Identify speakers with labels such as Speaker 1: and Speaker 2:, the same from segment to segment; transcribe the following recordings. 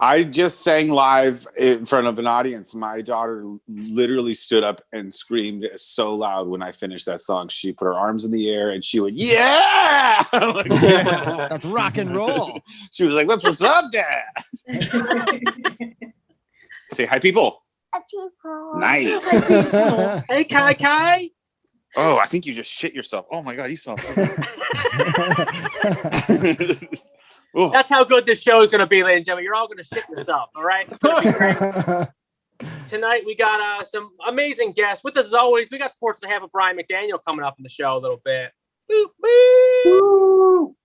Speaker 1: I just sang live in front of an audience. My daughter literally stood up and screamed so loud when I finished that song. She put her arms in the air and she went, "Yeah!" Like,
Speaker 2: yeah, that's rock and roll.
Speaker 1: She was like, "That's what's up, Dad." Say hi, people. Hi, people. Nice.
Speaker 3: Hey, Kai Kai.
Speaker 1: Oh, I think you just shit yourself. Oh my God, you smell so good.
Speaker 3: That's how good this show is going to be, ladies and gentlemen. You're all going to shit yourself, all right? It's going to be great. Tonight, we got some amazing guests. With us, as always, we got sports and a half of Brian McDaniel coming up in the show a little bit. Woo, woo.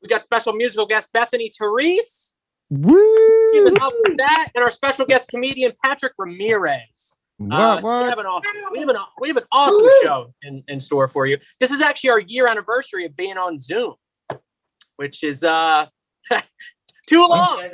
Speaker 3: We got special musical guest Bethany Therese.
Speaker 2: Woo!
Speaker 3: Give it up for that. And our special guest comedian Patrick Ramirez.
Speaker 2: What?
Speaker 3: So we have an awesome show in store for you. This is actually our year anniversary of being on Zoom, which is too long.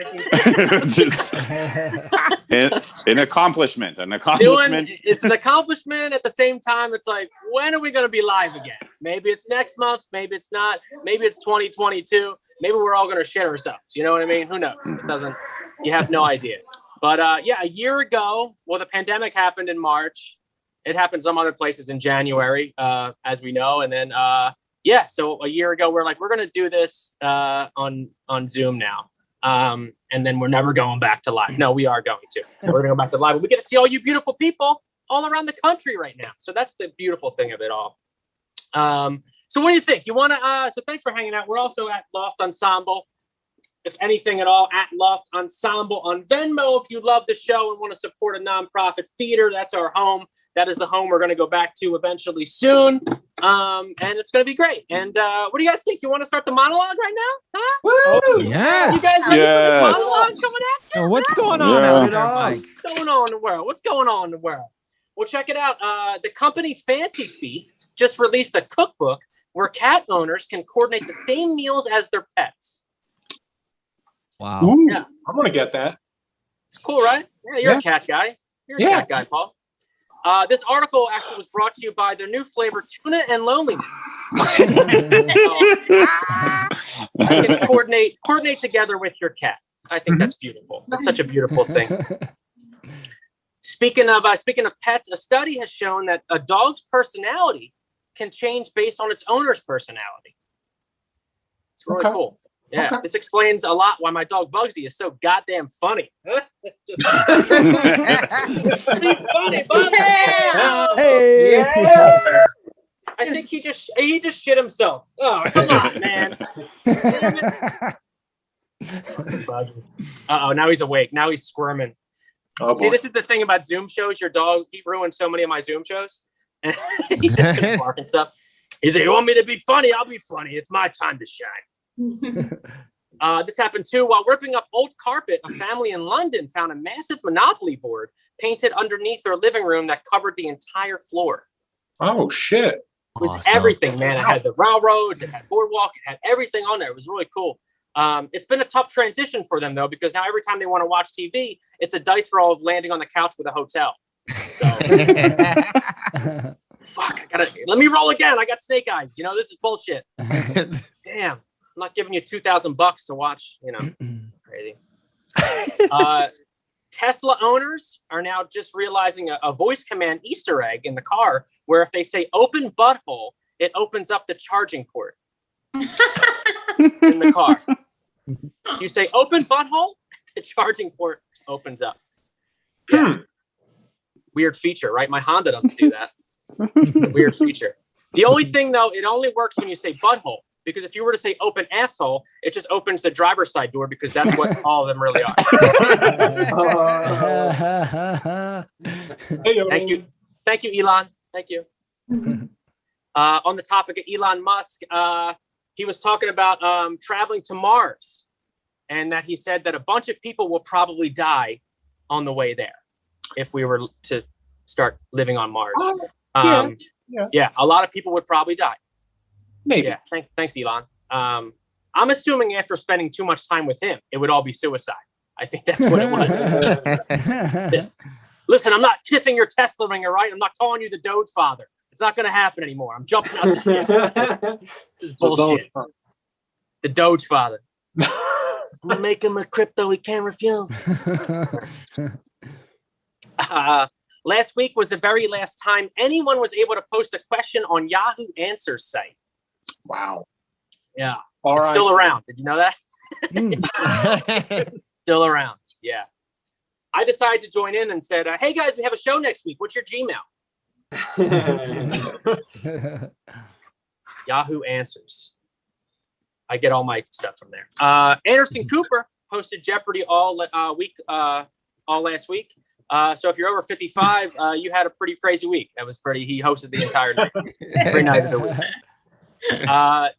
Speaker 1: Just an accomplishment.
Speaker 3: It's an accomplishment. At the same time, it's like, when are we going to be live again? Maybe it's next month. Maybe it's not. Maybe it's 2022. Maybe we're all going to shit ourselves. You know what I mean? Who knows? It doesn't. You have no idea. But a year ago, well, the pandemic happened in March. It happened some other places in January, as we know. And then, so a year ago, we're like, we're going to do this on Zoom now. And then we're never going back to live. No, we are going to. We're going to go back to live. But we get to see all you beautiful people all around the country right now. So that's the beautiful thing of it all. So what do you think? You want to? So thanks for hanging out. We're also at Loft Ensemble. If anything at all, at Loft Ensemble on Venmo. If you love the show and want to support a nonprofit theater, that's our home. That is the home we're going to go back to eventually soon. And it's going to be great. And what do you guys think? You want to start the monologue right now? Huh?
Speaker 2: Woo! Yes.
Speaker 3: You guys ready for this monologue coming at you?
Speaker 2: So what's going on out there, Mike?
Speaker 3: What's going on in the world? What's going on in the world? Well, check it out. The company Fancy Feast just released a cookbook where cat owners can coordinate the same meals as their pets.
Speaker 2: Wow.
Speaker 4: Ooh,
Speaker 3: Yeah.
Speaker 4: I'm going to get that.
Speaker 3: It's cool, right? Yeah, you're a cat guy. You're a cat guy, Paul. This article actually was brought to you by their new flavor, tuna and loneliness. I can coordinate together with your cat. I think that's beautiful. That's such a beautiful thing. Speaking of pets, a study has shown that a dog's personality can change based on its owner's personality. It's really cool. Yeah, This explains a lot why my dog Bugsy is so goddamn funny. Just funny, Bugsy.
Speaker 2: Hey.
Speaker 3: Yeah. I think he just shit himself. Oh, come on, man. Uh-oh, now he's awake. Now he's squirming.
Speaker 4: Oh,
Speaker 3: See, this is the thing about Zoom shows. Your dog, he ruined so many of my Zoom shows. And he's just going to bark and stuff. He's like, you want me to be funny? I'll be funny. It's my time to shine. This happened too while ripping up old carpet. A family in London found a massive Monopoly board painted underneath their living room that covered the entire floor.
Speaker 4: Oh shit!
Speaker 3: It was everything, man. It had the railroads, it had boardwalk, it had everything on there. It was really cool. It's been a tough transition for them though, because now every time they want to watch TV, it's a dice roll of landing on the couch with a hotel. So fuck, let me roll again. I got snake eyes. You know, this is bullshit. Damn. I'm not giving you $2,000 to watch, crazy. Tesla owners are now just realizing a voice command Easter egg in the car where if they say open butthole, it opens up the charging port in the car. You say open butthole, the charging port opens up. Yeah. Weird feature, right? My Honda doesn't do that. Weird feature. The only thing, though, it only works when you say butthole. Because if you were to say open asshole, it just opens the driver's side door because that's what all of them really are. Thank you, Elon. Thank you. On the topic of Elon Musk, he was talking about traveling to Mars, and that he said that a bunch of people will probably die on the way there if we were to start living on Mars. Yeah, a lot of people would probably die.
Speaker 4: Maybe.
Speaker 3: Yeah, thanks, Elon. I'm assuming after spending too much time with him, it would all be suicide. I think that's what it was. Listen, I'm not kissing your Tesla ring, all right? I'm not calling you the Doge father. It's not going to happen anymore. I'm jumping out the ship. This is bullshit. The Doge father. gonna make him a crypto he can't refuse. Last week was the very last time anyone was able to post a question on Yahoo Answers site.
Speaker 4: Wow.
Speaker 3: Yeah.
Speaker 4: All
Speaker 3: It's
Speaker 4: right.
Speaker 3: still around. Did you know that? It's still around. Yeah. I decided to join in and said, hey guys, we have a show next week. What's your Gmail? Yahoo Answers. I get all my stuff from there. Anderson Cooper hosted Jeopardy all last week. So if you're over 55, you had a pretty crazy week. That was pretty. He hosted the entire night, every night of the week.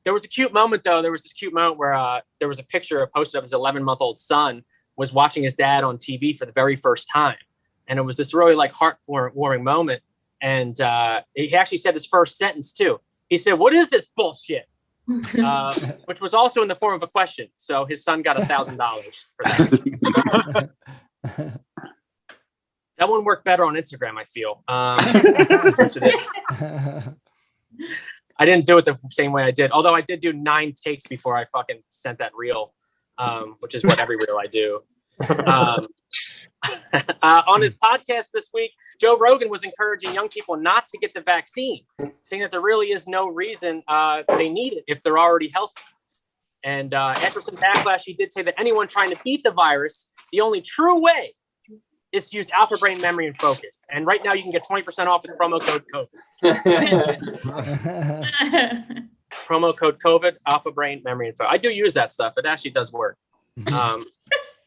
Speaker 3: There was a cute moment though. There was this cute moment where there was a picture posted of his 11-month-old son was watching his dad on TV for the very first time, and it was this really like heartwarming moment. And he actually said his first sentence too. He said, "What is this bullshit?" Which was also in the form of a question. So his son got $1,000 for that. That one worked better on Instagram, I feel. I didn't do it the same way I did. Although I did do 9 takes before I fucking sent that reel, which is what every reel I do. On his podcast this week, Joe Rogan was encouraging young people not to get the vaccine, saying that there really is no reason they need it if they're already healthy. And after some backlash, he did say that anyone trying to beat the virus, the only true way is to use Alpha Brain Memory and Focus. And right now you can get 20% off with promo code COVID. Promo code COVID, Alpha Brain Memory and Focus. I do use that stuff. It actually does work.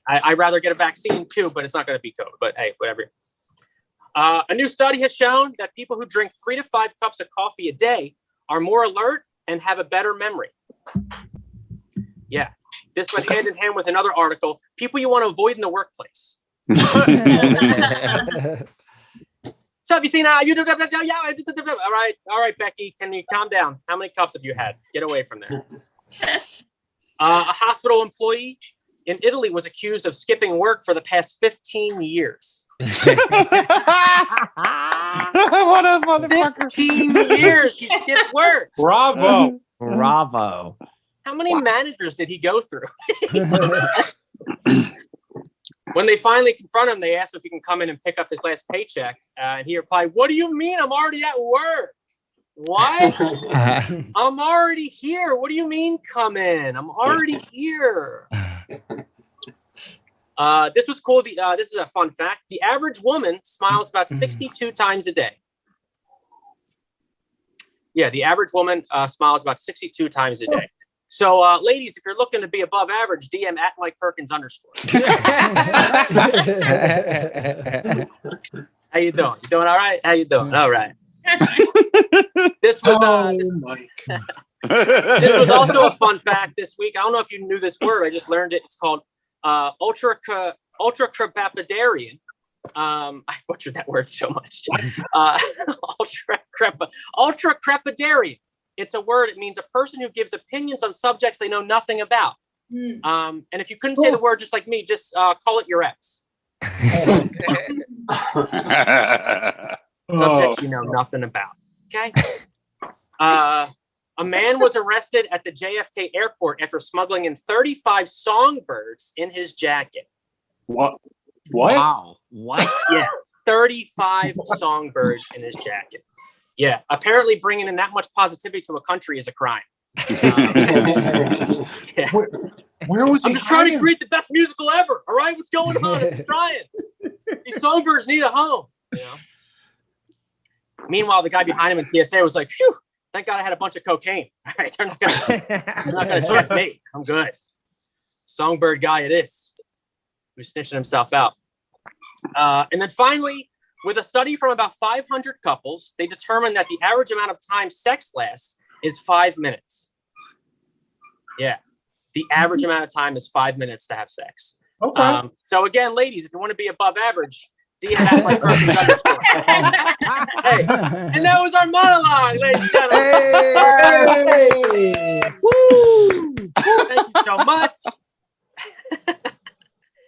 Speaker 3: I'd rather get a vaccine too, but it's not going to be COVID. But hey, whatever. A new study has shown that people who drink 3 to 5 cups of coffee a day are more alert and have a better memory. Yeah. This went hand in hand with another article. People you want to avoid in the workplace. So have you seen all right, Becky, can you calm down? How many cups have you had? Get away from there. A hospital employee in Italy was accused of skipping work for the past 15 years.
Speaker 1: What a motherfucker.
Speaker 3: 15 years he skipped work.
Speaker 4: Bravo.
Speaker 2: Bravo.
Speaker 3: How many managers did he go through? When they finally confront him, they asked if he can come in and pick up his last paycheck. And he replied, "What do you mean? I'm already at work." What? I'm already here. What do you mean come in? I'm already here. This was cool. This is a fun fact. The average woman smiles about 62 times a day. Yeah, the average woman smiles about 62 times a day. So, ladies, if you're looking to be above average, DM at Mike Perkins _. How you doing? You doing all right? How you doing? All right. This was this was also a fun fact this week. I don't know if you knew this word. I just learned it. It's called ultracrepidarian. I butchered that word so much. Ultracrepidarian. It's a word. It means a person who gives opinions on subjects they know nothing about. And if you couldn't say the word just like me, just call it your ex. Subjects you know nothing about. Okay. A man was arrested at the JFK airport after smuggling in 35 songbirds in his jacket.
Speaker 4: What?
Speaker 2: Wow. What?
Speaker 3: Yeah, 35 songbirds in his jacket. Yeah, apparently bringing in that much positivity to a country is a crime. Yeah.
Speaker 4: Where was he?
Speaker 3: I'm just trying to create the best musical ever. All right, what's going on? I'm trying. These songbirds need a home. You know? Meanwhile, the guy behind him in TSA was like, "Phew! Thank God I had a bunch of cocaine. All right, they're not gonna check me. I'm good." Songbird guy, it is. Who's snitching himself out. And then finally, with a study from about 500 couples, they determined that the average amount of time sex lasts is 5 minutes. Yeah. The average amount of time is 5 minutes to have sex.
Speaker 4: Okay.
Speaker 3: So again, ladies, if you want to be above average, DM at my Perkins _. Hey, and that was our monologue, ladies and gentlemen.
Speaker 2: Hey.
Speaker 3: Woo! Thank you so much.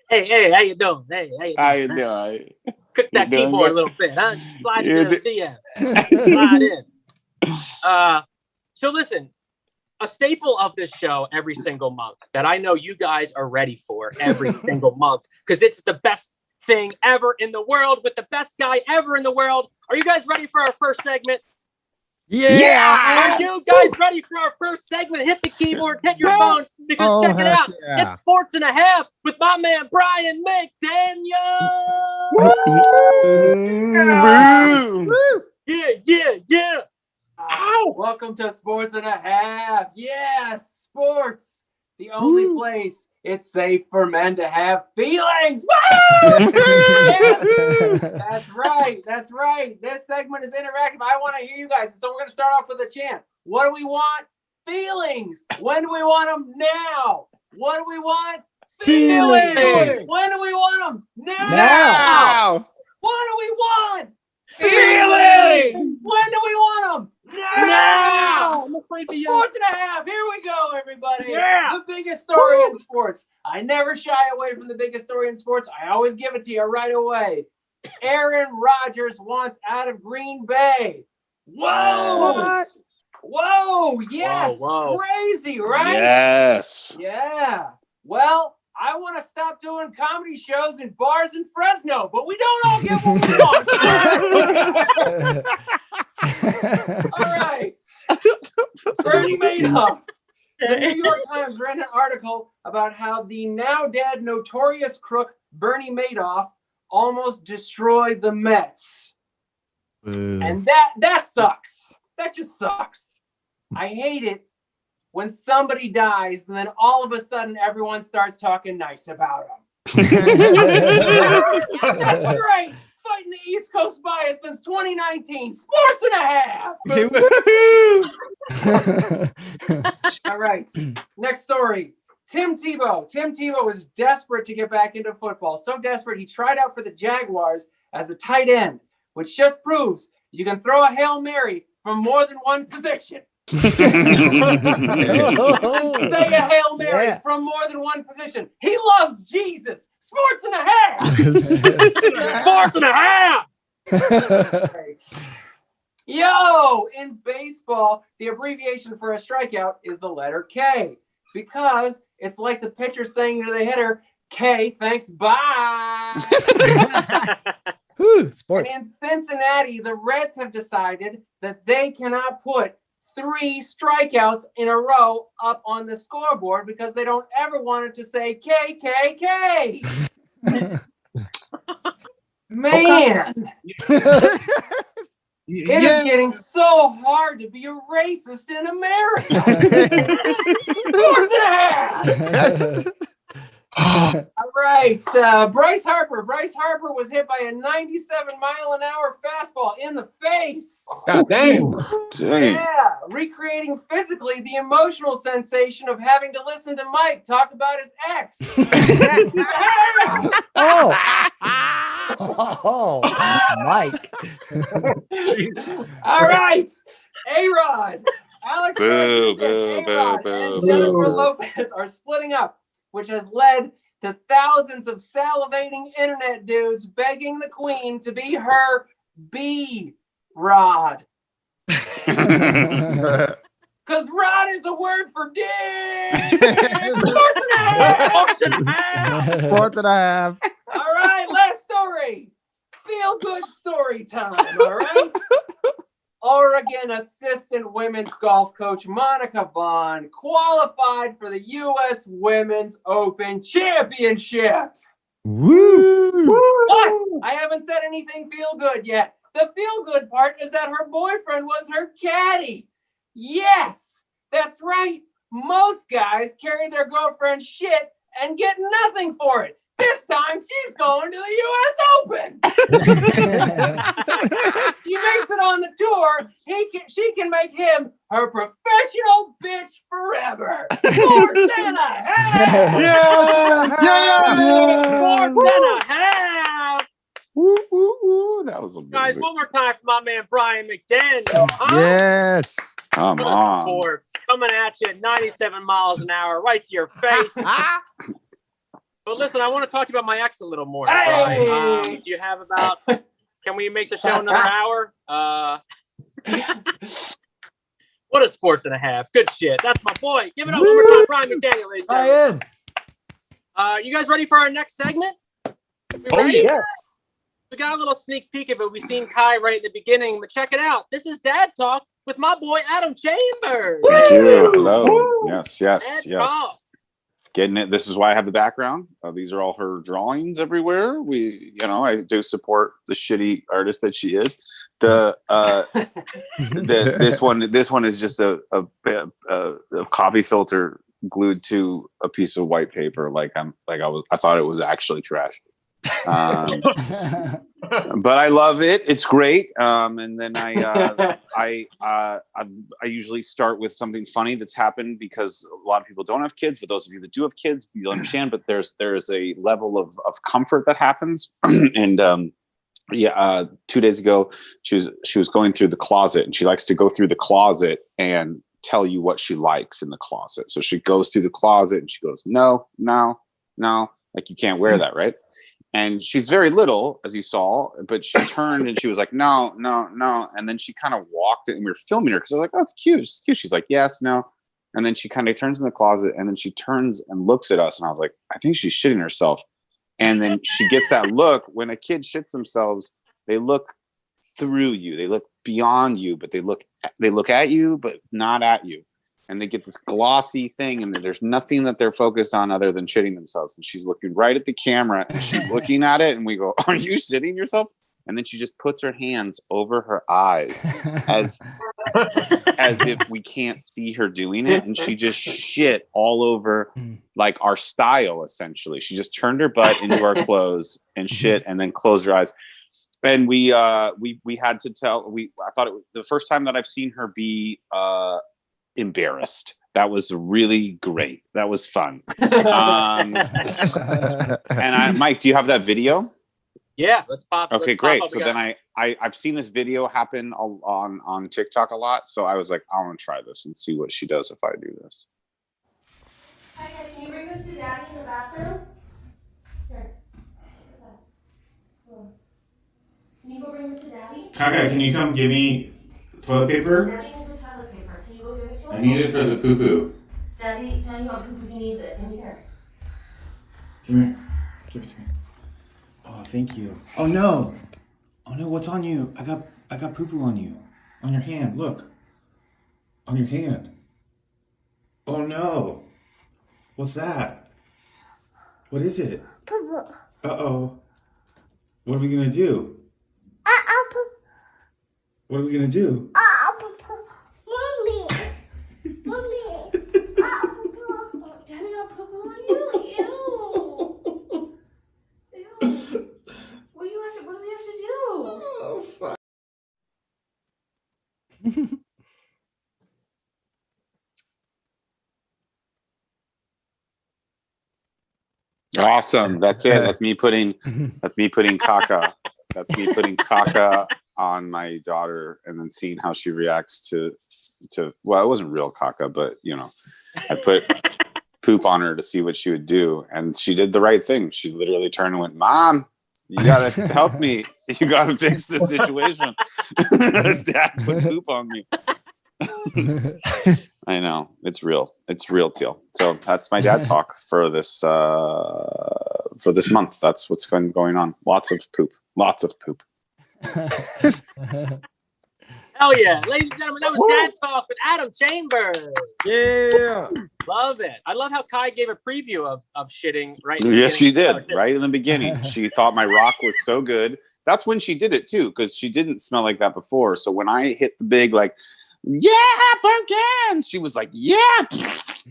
Speaker 3: Hey, how you doing? Hey,
Speaker 1: How you doing?
Speaker 3: Cook that
Speaker 1: You doing
Speaker 3: keyboard
Speaker 1: good?
Speaker 3: a little bit, huh? Slide
Speaker 1: You
Speaker 3: into the DMs. Slide in. So listen, a staple of this show every single month that I know you guys are ready for every single month because it's the best thing ever in the world with the best guy ever in the world. Are you guys ready for our first segment?
Speaker 2: Yeah.
Speaker 3: Are you guys ready for our first segment? Hit the keyboard, hit your phone, because check it out.
Speaker 2: Yeah.
Speaker 3: It's Sports and a Half with my man Brian McDaniel.
Speaker 1: Boom.
Speaker 3: Yeah.
Speaker 5: Welcome to Sports and a Half. Yes, sports. The only place it's safe for men to have feelings. Yes, that's right. That's right. This segment is interactive. I want to hear you guys. So we're going to start off with a chant. What do we want? Feelings. When do we want them? Now. What do we want?
Speaker 2: Feelings.
Speaker 5: When do we want them?
Speaker 1: Now.
Speaker 5: What do we want?
Speaker 1: Feelings.
Speaker 5: When do we want them?
Speaker 3: Now.
Speaker 4: I'm afraid to
Speaker 5: Sports and a Half. Here we go, everybody.
Speaker 3: Yeah.
Speaker 5: The biggest story in sports. I never shy away from the biggest story in sports. I always give it to you right away. Aaron Rodgers wants out of Green Bay. Whoa.
Speaker 2: What?
Speaker 5: Whoa. Yes.
Speaker 3: Whoa.
Speaker 5: Crazy, right?
Speaker 1: Yes.
Speaker 5: Yeah. Well, I want to stop doing comedy shows in bars in Fresno, but we don't all get what we want. All right. Bernie Madoff. The New York Times ran an article about how the now dead notorious crook Bernie Madoff almost destroyed the Mets. And that sucks. That just sucks. I hate it when somebody dies and then all of a sudden everyone starts talking nice about them. That's right. Fighting the East Coast bias since 2019. Sports and a Half. All right. Next story. Tim Tebow. Tim Tebow was desperate to get back into football. So desperate, he tried out for the Jaguars as a tight end, which just proves you can throw a Hail Mary from more than one position. Say a Hail Mary from more than one position. He loves Jesus. Sports and a Half.
Speaker 3: Sports and a Half.
Speaker 5: Right. Yo, in baseball, the abbreviation for a strikeout is the letter K because it's like the pitcher saying to the hitter, K, thanks, bye.
Speaker 2: Sports.
Speaker 5: And in Cincinnati, the Reds have decided that they cannot put 3 strikeouts in a row up on the scoreboard because they don't ever want it to say KKK. Man, it is getting so hard to be a racist in America. Sports and a Half. All right, Bryce Harper. Bryce Harper was hit by a 97-mile-an-hour fastball in the face.
Speaker 4: God damn.
Speaker 1: Dang.
Speaker 5: Yeah, recreating physically the emotional sensation of having to listen to Mike talk about his ex.
Speaker 2: Oh, Mike.
Speaker 5: All right, A-Rod. Alex
Speaker 1: Boo,
Speaker 5: Rodriguez,
Speaker 1: boo,
Speaker 5: A-Rod,
Speaker 1: boo,
Speaker 5: and
Speaker 1: boo.
Speaker 5: Jennifer Lopez are splitting up, which has led to thousands of salivating internet dudes begging the queen to be her B-Rod. Because rod is a word for dick. Sports and a Half.
Speaker 3: Sports and a Half.
Speaker 2: Sports and a Half.
Speaker 5: All right, last story. Feel good story time, all right? Oregon assistant women's golf coach Monica Vaughn qualified for the U.S. Women's Open Championship.
Speaker 2: Woo!
Speaker 5: What? I haven't said anything feel good yet. The feel good part is that her boyfriend was her caddy. Yes, that's right. Most guys carry their girlfriend's shit and get nothing for it. This time she's going to the U.S. Open. She makes it on the tour. She can make him her professional bitch forever. Sports and a Half.
Speaker 3: Sports and a Half.
Speaker 1: Woo, woo, woo. That was amazing.
Speaker 3: Guys, one more time for my man Brian McDaniel. Huh?
Speaker 2: Yes.
Speaker 1: Come
Speaker 3: Good
Speaker 1: on.
Speaker 3: sports coming at you at 97 miles an hour, right to your face. But listen, I want to talk to you about my ex a little more.
Speaker 5: Hey!
Speaker 3: Brian. Do you have about? Can we make the show another hour? What a sports and a half. Good shit. That's my boy. Give it up one more time, Brian McDaniel, ladies and gentlemen. You guys ready for our next segment? We ready?
Speaker 5: yes.
Speaker 3: We got a little sneak peek of it. We seen Kai right at the beginning, but check it out. This is Dad Talk with my boy Adam Chambers.
Speaker 1: Thank you. Hello. Yes.
Speaker 3: Dad Talk.
Speaker 1: Getting it. This is why I have the background. These are all her drawings everywhere. I do support the shitty artist that she is. This one is just a coffee filter glued to a piece of white paper. I thought it was actually trash. But I love it. It's great. And then I usually start with something funny that's happened because a lot of people don't have kids, but those of you that do have kids, you'll understand. But there's a level of comfort that happens. And 2 days ago, she was going through the closet, and she likes to go through the closet and tell you what she likes in the closet. So she goes through the closet and she goes, no, like you can't wear that, right? And she's very little, as you saw, but she turned and she was like, no. And then she kind of walked it, and we were filming her because I was like, oh, it's cute. It's cute. She's like, yes, no. And then she kind of turns in the closet, and then she turns and looks at us. And I was like, I think she's shitting herself. And then she gets that look. When a kid shits themselves, they look through you. They look beyond you, but they look at you, but not at you. And they get this glossy thing, and there's nothing that they're focused on other than shitting themselves. And she's looking right at the camera, and she's looking at it, and we go, are you shitting yourself? And then she just puts her hands over her eyes as if we can't see her doing it. And she just shit all over like our style, essentially. She just turned her butt into our clothes and shit, and then closed her eyes. And we had to tell, I thought it was the first time that I've seen her be embarrassed. That was really great. That was fun. Mike, do you have that video?
Speaker 3: Yeah, let's pop.
Speaker 1: Okay,
Speaker 3: let's
Speaker 1: great.
Speaker 3: Pop
Speaker 1: So then I've seen this video happen on TikTok a lot. So I was like, I want to try this and see what she does if I do this.
Speaker 6: Hi, can you bring this to Daddy in the bathroom? Here. Can you go bring this to Daddy?
Speaker 7: Kaka, can you come give me toilet paper?
Speaker 6: Daddy needs a toilet paper. Can you go give it to him?
Speaker 7: I need it for the poo-poo.
Speaker 6: Daddy wants poo-poo. He needs it. Come here.
Speaker 7: Come here. Give it to me. Oh, thank you. Oh no, what's on you? I got poo-poo on you. On your hand, look. On your hand. Oh no. What's that? What is it?
Speaker 6: Poo-poo.
Speaker 7: Uh-oh. What are we gonna do?
Speaker 6: Poo-poo.
Speaker 7: What are we gonna do?
Speaker 6: Poo-poo. Mommy. Poo-poo. Daddy got poo-poo on you? Ew. What do we have to do?
Speaker 7: Oh, fuck.
Speaker 1: Awesome. That's it. That's me putting caca. That's me putting caca on my daughter and then seeing how she reacts to well, it wasn't real caca, but I put poop on her to see what she would do, and she did the right thing. She literally turned and went, Mom, you gotta help me. You gotta fix this situation. Dad put poop on me. I know. It's real. It's real deal. So that's my dad talk for this month. That's what's been going on. Lots of poop.
Speaker 3: Hell yeah. Ladies and gentlemen, that was Dad Talk with Adam Chambers.
Speaker 2: Yeah.
Speaker 3: Love it. I love how Kai gave a preview of shitting right in the
Speaker 1: Yes, she
Speaker 3: beginning.
Speaker 1: did. Right in the beginning. She thought my rock was so good. That's when she did it too, because she didn't smell like that before. So when I hit the big, like, yeah, Perkins, she was like, yeah.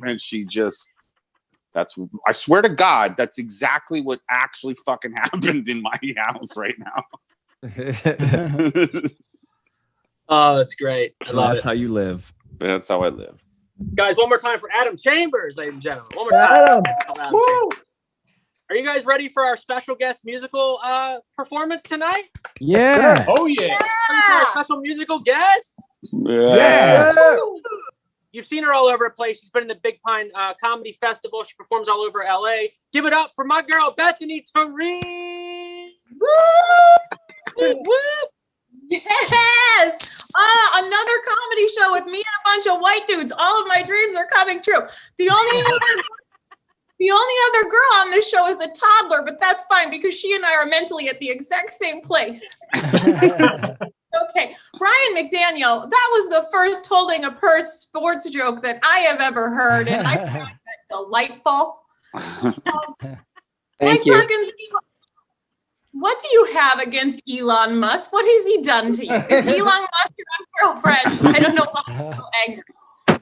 Speaker 1: And she just, I swear to God, that's exactly what actually fucking happened in my house right now.
Speaker 3: Oh, that's great. I love
Speaker 2: That's
Speaker 3: it.
Speaker 2: how you live.
Speaker 1: That's how I live.
Speaker 3: Guys, one more time for Adam Chambers, ladies and gentlemen. One more time.
Speaker 2: Adam.
Speaker 3: Are you guys ready for our special guest musical performance tonight?
Speaker 2: Yeah.
Speaker 5: Oh yeah.
Speaker 3: Ready for our special musical guest?
Speaker 1: Yes.
Speaker 3: You've seen her all over the place. She's been in the Big Pine Comedy Festival. She performs all over LA. Give it up for my girl, Bethany Terene. Woo! Woo!
Speaker 8: Yes! Another comedy show with me and a bunch of white dudes. All of my dreams are coming true. The only other girl on this show is a toddler, but that's fine because she and I are mentally at the exact same place. Okay, Brian McDaniel, that was the first holding a purse sports joke that I have ever heard, and I find that delightful.
Speaker 5: Thank
Speaker 8: Mike
Speaker 5: you.
Speaker 8: Perkins, what do you have against Elon Musk? What has he done to you? Is Elon Musk your ex-girlfriend? I don't know why I'm so angry. All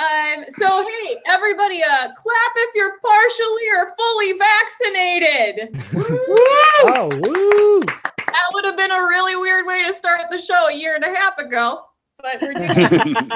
Speaker 8: right. So hey, everybody, clap if you're partially or fully vaccinated.
Speaker 2: Oh, woo!
Speaker 8: That would have been a really weird way to start the show a year and a half ago, but we're doing it.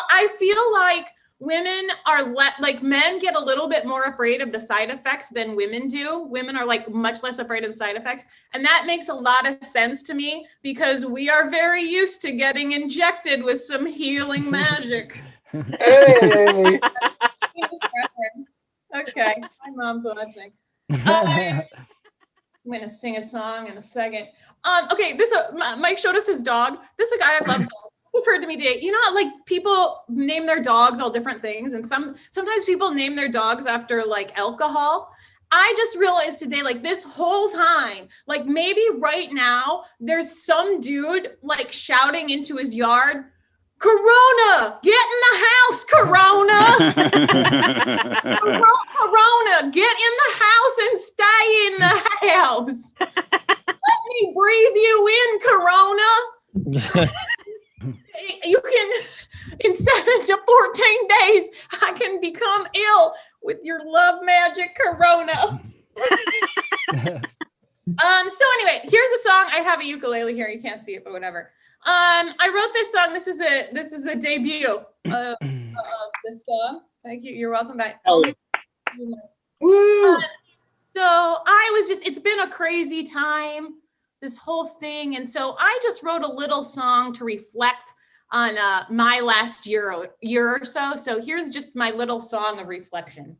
Speaker 8: I feel like women are like men get a little bit more afraid of the side effects than women do. Women are like much less afraid of the side effects. And that makes a lot of sense to me because we are very used to getting injected with some healing magic.
Speaker 5: Hey.
Speaker 8: Okay, my mom's watching. I'm gonna sing a song in a second. Okay, Mike showed us his dog. This is a guy I love. This occurred to me today. You know how like people name their dogs all different things, and sometimes people name their dogs after like alcohol. I just realized today, like this whole time, like maybe right now, there's some dude like shouting into his yard, "Corona, get in the house, Corona! Corona, get in the house and stay in the house. Let me breathe you in, Corona." You can, in 7 to 14 days, I can become ill with your love magic, Corona. So anyway, here's a song. I have a ukulele here. You can't see it, but whatever. I wrote this song. This is a debut of this song. Thank you. You're welcome back.
Speaker 5: Oh.
Speaker 8: Woo. So it's been a crazy time, this whole thing. And so I just wrote a little song to reflect on my last year or so. So here's just my little song of reflection.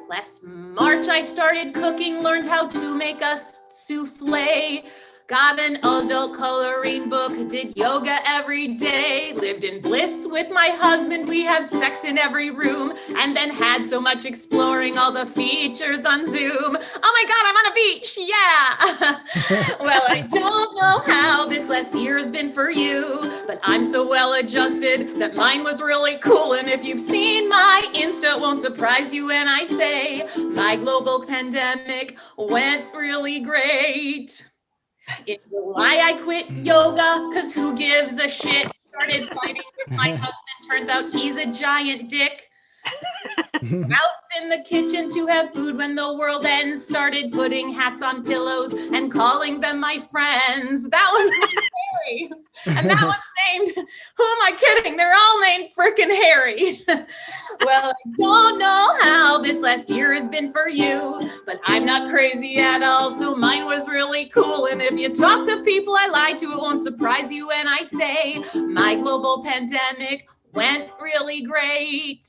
Speaker 8: Last March, I started cooking, learned how to make a souffle. Got an adult coloring book, did yoga every day, lived in bliss with my husband, we have sex in every room, and then had so much exploring all the features on Zoom. Oh my God, I'm on a beach, yeah! Well, I don't know how this last year has been for you, but I'm so well adjusted that mine was really cool, and if you've seen my Insta, it won't surprise you when I say my global pandemic went really great. In July, I quit yoga, cause who gives a shit? Started fighting with my husband, turns out he's a giant dick. Outs in the kitchen to have food when the world ends. Started putting hats on pillows and calling them my friends. That one's named Harry. And that one's named, who am I kidding? They're all named frickin' Harry. Well, I don't know how this last year has been for you, but I'm not crazy at all, so mine was really cool. And if you talk to people I lied to, it won't surprise you when I say my global pandemic went really great.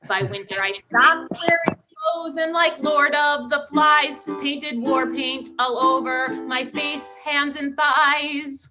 Speaker 8: By winter, I stopped wearing clothes and like Lord of the Flies, painted war paint all over my face, hands, and thighs.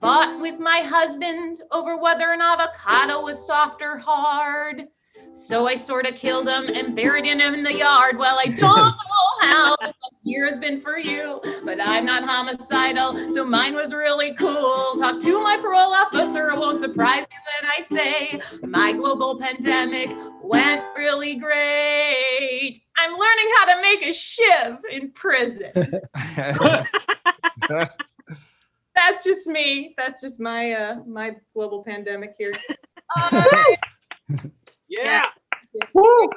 Speaker 8: Fought with my husband over whether an avocado was soft or hard. So I sort of killed him and buried him in the yard. Well, I don't know how this year has been for you, but I'm not homicidal, so mine was really cool. Talk to my parole officer, it won't surprise you when I say my global pandemic went really great. I'm learning how to make a shiv in prison. That's just me. That's just my my global pandemic here.
Speaker 3: Yeah.
Speaker 4: Woo!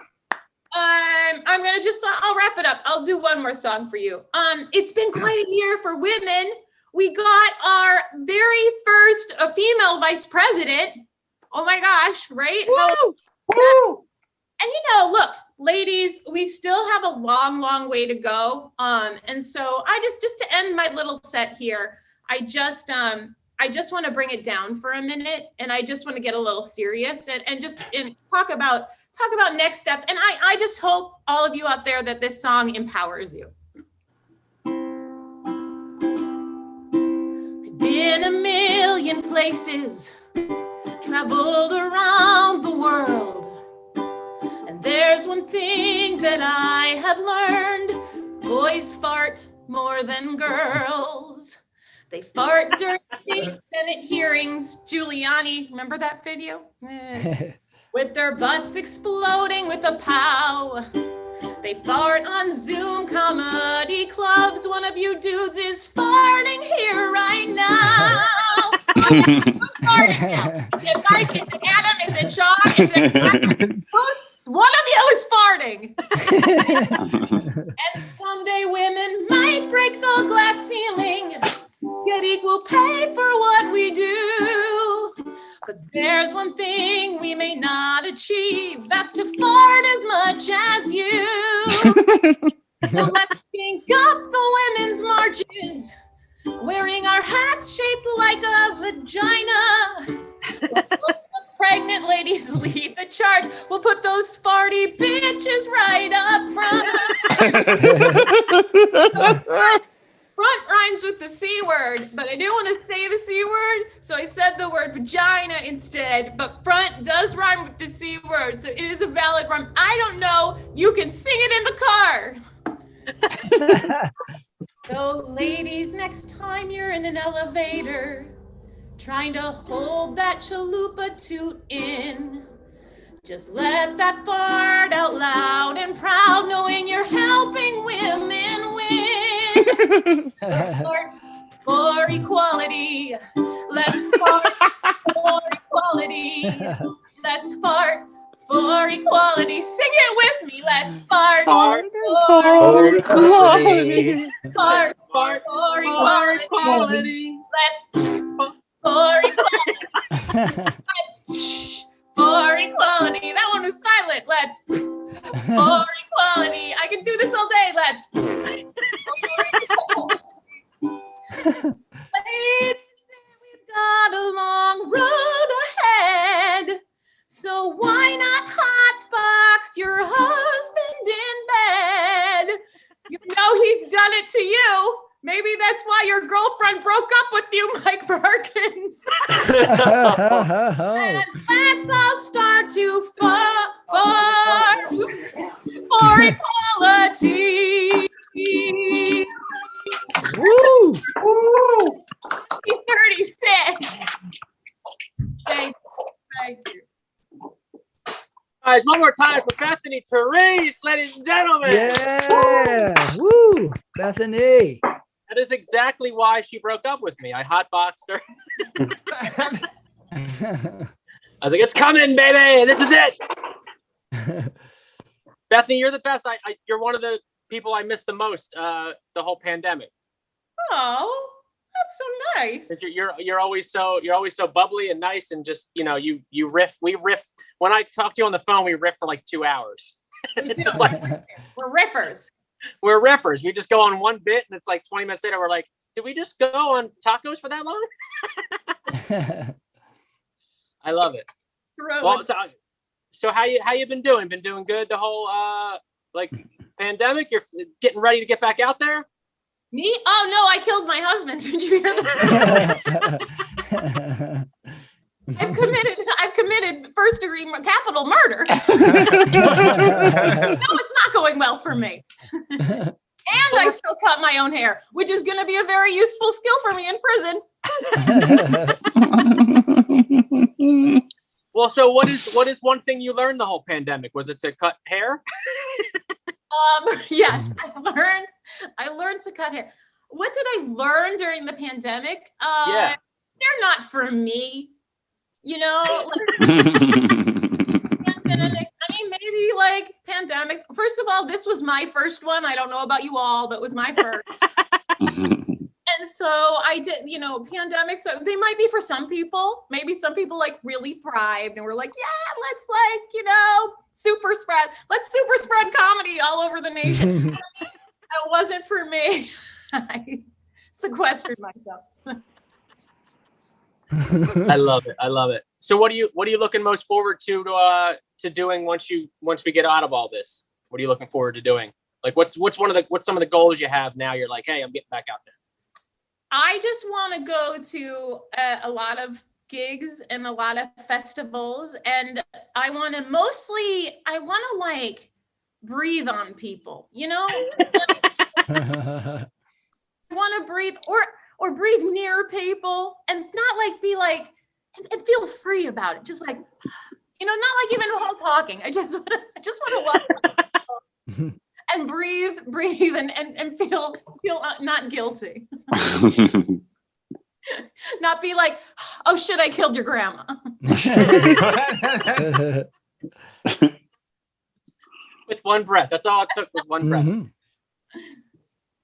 Speaker 8: I'm gonna I'll wrap it up. I'll do one more song for you. It's been quite a year for women. We got our very first female vice president. Oh my gosh, right?
Speaker 4: Woo!
Speaker 8: And you know, look, ladies, we still have a long, long way to go. And so I just to end my little set here, I just want to bring it down for a minute, and I just want to get a little serious and talk about talk about next steps. And I just hope all of you out there that this song empowers you. I've been a million places, traveled around the world. And there's one thing that I have learned. Boys fart more than girls. They fart during state Senate hearings. Giuliani, remember that video? With their butts exploding with a pow. They fart on Zoom comedy clubs. One of you dudes is farting here right now. Farting now. Is it Mike? Is it Adam? Is it Sean? Is it one of you is farting. And someday women might break the glass ceiling, get equal pay for what we do. But there's one thing we may not achieve, that's to fart as much as you. So let's think up the women's marches, wearing our hats shaped like a vagina. Pregnant ladies lead the charge. We'll put those farty bitches right up front. Front rhymes with the C word, but I didn't want to say the C word, so I said the word vagina instead. But front does rhyme with the C word, so it is a valid rhyme. I don't know. You can sing it in the car. So ladies, next time you're in an elevator, trying to hold that chalupa toot in, just let that fart out loud and proud, knowing you're helping women win. Fart for equality. Let's fart for equality. Let's fart for equality. Sing it with me. Let's fart for equality. Fart for equality. Let's for equality. Let's for equality. That one was silent. Let's for equality. I can do this all day. Let's Ladies, we've got a long road ahead. So why not hotbox your husband in bed? You know he's done it to you. Maybe that's why your girlfriend broke up with you, Mike Perkins. And let's all start to for equality.
Speaker 2: Woo!
Speaker 5: Woo!
Speaker 8: He's 36. Thank you.
Speaker 3: Guys, one more time for Bethany Therese, ladies and gentlemen.
Speaker 2: Yeah! Woo! Bethany.
Speaker 3: That is exactly why she broke up with me. I hotboxed her. I was like, it's coming, baby. This is it. Bethany, you're the best. You're one of the people I miss the most the whole pandemic.
Speaker 8: Oh, that's so nice.
Speaker 3: You're always so bubbly and nice, and just you riff. We riff when I talk to you on the phone. We riff for like 2 hours. It's just like
Speaker 8: We're riffers.
Speaker 3: we're riffers. We just go on one bit, and it's like 20 minutes later, we're like, did we just go on tacos for that long? I love it. Well, so how you been doing? Been doing good the whole pandemic? You're getting ready to get back out there?
Speaker 8: Me? Oh no, I killed my husband. Did you hear this? I've committed first-degree capital murder. No, it's not going well for me. And I still cut my own hair, which is going to be a very useful skill for me in prison.
Speaker 3: Well, so what is one thing you learned the whole pandemic? Was it to cut hair?
Speaker 8: Yes, I learned to cut hair. What did I learn during the pandemic?
Speaker 3: Yeah.
Speaker 8: They're not for me. Pandemic. I mean, maybe like pandemics. First of all, this was my first one. I don't know about you all, but it was my first. And so I did, pandemics, so they might be for some people. Maybe some people like really thrived and were like, yeah, let's super spread. Let's super spread comedy all over the nation. That wasn't for me. I sequestered myself.
Speaker 3: I love it. So what are you looking most forward to to doing once we get out of all this? What are you looking forward to doing? Like, what's some of the goals you have now? You're like, hey, I'm getting back out there.
Speaker 8: I just want to go to a lot of gigs and a lot of festivals, and I want to like breathe on people, you know? I want to breathe or breathe near people and not like be like and feel free about it. Just like, you know, not like even while talking. I just want to walk and breathe and feel not guilty. Not be like, oh shit, I killed your grandma.
Speaker 3: With one breath. That's all it took was one breath.
Speaker 2: Mhm.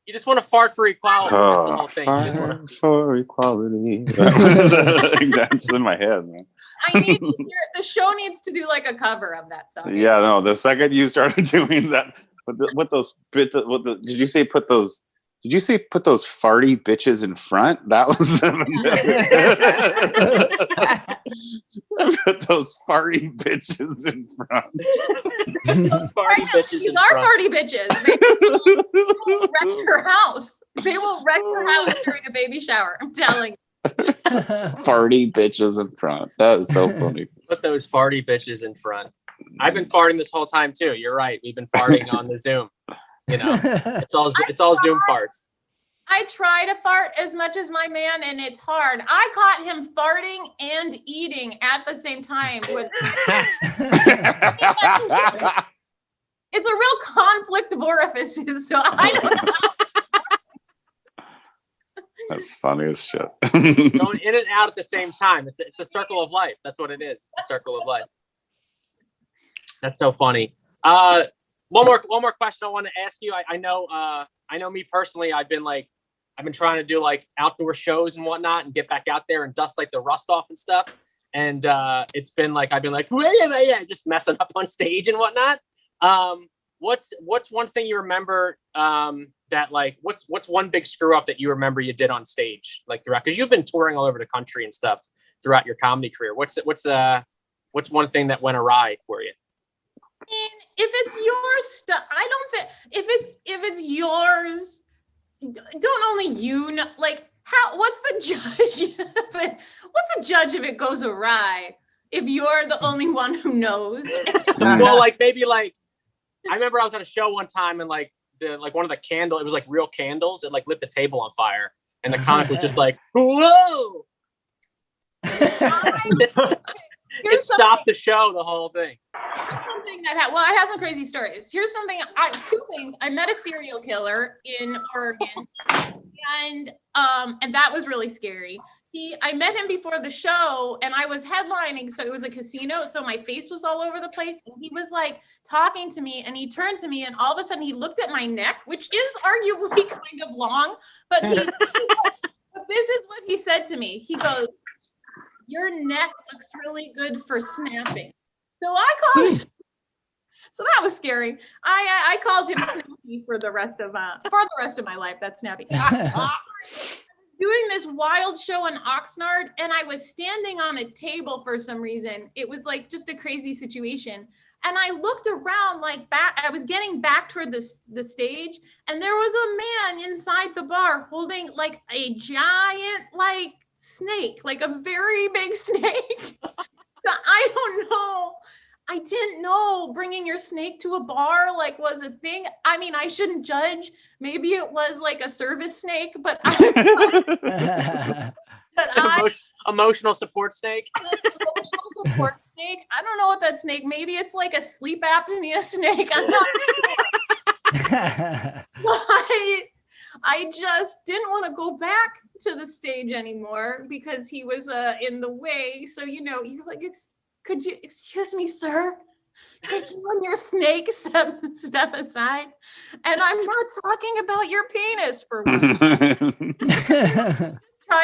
Speaker 3: You just want to fart for equality. That's the whole thing. You just
Speaker 1: Fart
Speaker 3: want to...
Speaker 1: for equality. That's in my head, man.
Speaker 8: I need to hear, the show needs to do like a cover of that song.
Speaker 1: Yeah, no. The second you started doing that, did you say put those farty bitches in front? That was put those farty bitches in front.
Speaker 8: These are farty bitches. They will wreck your house. They will wreck your house during a baby shower. I'm telling you.
Speaker 1: Farty bitches in front. That is so funny.
Speaker 3: Put those farty bitches in front. I've been farting this whole time too. You're right. We've been farting on the Zoom. You know, it's all Zoom farts.
Speaker 8: I try to fart as much as my man, and it's hard. I caught him farting and eating at the same time. It's a real conflict of orifices, so I don't know.
Speaker 1: That's funny as shit.
Speaker 3: Going in and out at the same time. It's a circle of life. That's what it is. It's a circle of life. That's so funny. One more question I want to ask you. I know me personally, I've been trying to do like outdoor shows and whatnot and get back out there and dust like the rust off and stuff. And it's been like, I've been like, just messing up on stage and whatnot. What's one thing you remember that like, what's one big screw up that you remember you did on stage like throughout? Because you've been touring all over the country and stuff throughout your comedy career. What's one thing that went awry for you?
Speaker 8: And if it's your stuff, I don't think if it's yours, don't only you know, like what's the judge what's a judge if it goes awry if you're the only one who knows?
Speaker 3: Well, like maybe like I remember I was at a show one time and like one of the candles, it was like real candles, it like lit the table on fire and the comic was just like, whoa. It stopped the show, the whole thing.
Speaker 8: Something that I have some crazy stories. Here's something. Two things. I met a serial killer in Oregon, and that was really scary. I met him before the show, and I was headlining, so it was a casino, so my face was all over the place. And he was like talking to me, and he turned to me, and all of a sudden he looked at my neck, which is arguably kind of long, but this is what he said to me. He goes, "Your neck looks really good for snapping." So I called. So that was scary. I called him Snappy for the rest of my life. That's Snappy. Doing this wild show in Oxnard, and I was standing on a table for some reason. It was like just a crazy situation. And I looked around like back. I was getting back toward the stage, and there was a man inside the bar holding like a giant like snake, like a very big snake. I don't know. I didn't know bringing your snake to a bar like was a thing. I mean, I shouldn't judge. Maybe it was like a service snake, but
Speaker 3: emotional support snake.
Speaker 8: Emotional support snake. I don't know what that snake. Maybe it's like a sleep apnea snake. I'm not sure. I just didn't want to go back to the stage anymore because he was in the way. So, you know, you're like, could you, excuse me, sir? Could you and your snake step aside? And I'm not talking about your penis for once. Try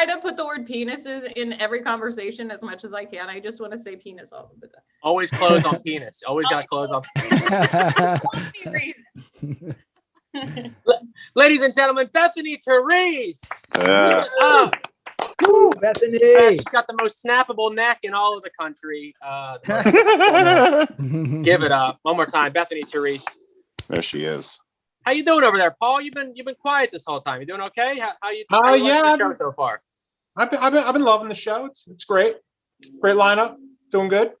Speaker 8: to put the word penises in every conversation as much as I can. I just want to say penis all the time.
Speaker 3: Always close on penis. Always got to close on penis. Ladies and gentlemen, Bethany Therese.
Speaker 1: Yes.
Speaker 2: Woo, Bethany.
Speaker 3: She's got the most snappable neck in all of the country. Give it up one more time, Bethany Therese.
Speaker 1: There she is.
Speaker 3: How you doing over there, Paul? You've been quiet this whole time. You doing okay? How you
Speaker 4: Yeah,
Speaker 3: liking the show so far?
Speaker 4: I've been loving the show. It's great. Great lineup. Doing good.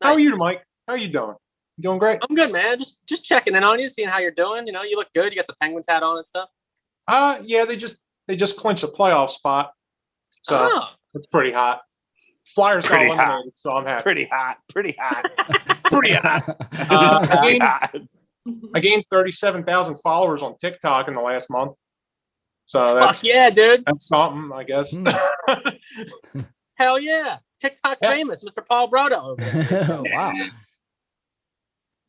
Speaker 4: How are
Speaker 3: Nice.
Speaker 4: you, Mike? How are you doing? You doing great?
Speaker 3: I'm good, man. Just checking in on you, seeing how you're doing. You know, you look good. You got the Penguins hat on and stuff.
Speaker 4: Yeah, they just clinched a playoff spot. So
Speaker 3: Oh.
Speaker 4: it's pretty hot. Flyers
Speaker 1: Pretty
Speaker 4: got eliminated, so I'm happy.
Speaker 1: Pretty hot. Pretty hot.
Speaker 4: Pretty hot.
Speaker 1: Pretty hot.
Speaker 4: I gained 37,000 followers on TikTok in the last month. So that's
Speaker 3: Fuck yeah, dude.
Speaker 4: that's something, I guess.
Speaker 3: Hell yeah. TikTok
Speaker 4: Yeah.
Speaker 3: famous, Mr. Paul Brodo over there.
Speaker 2: Wow.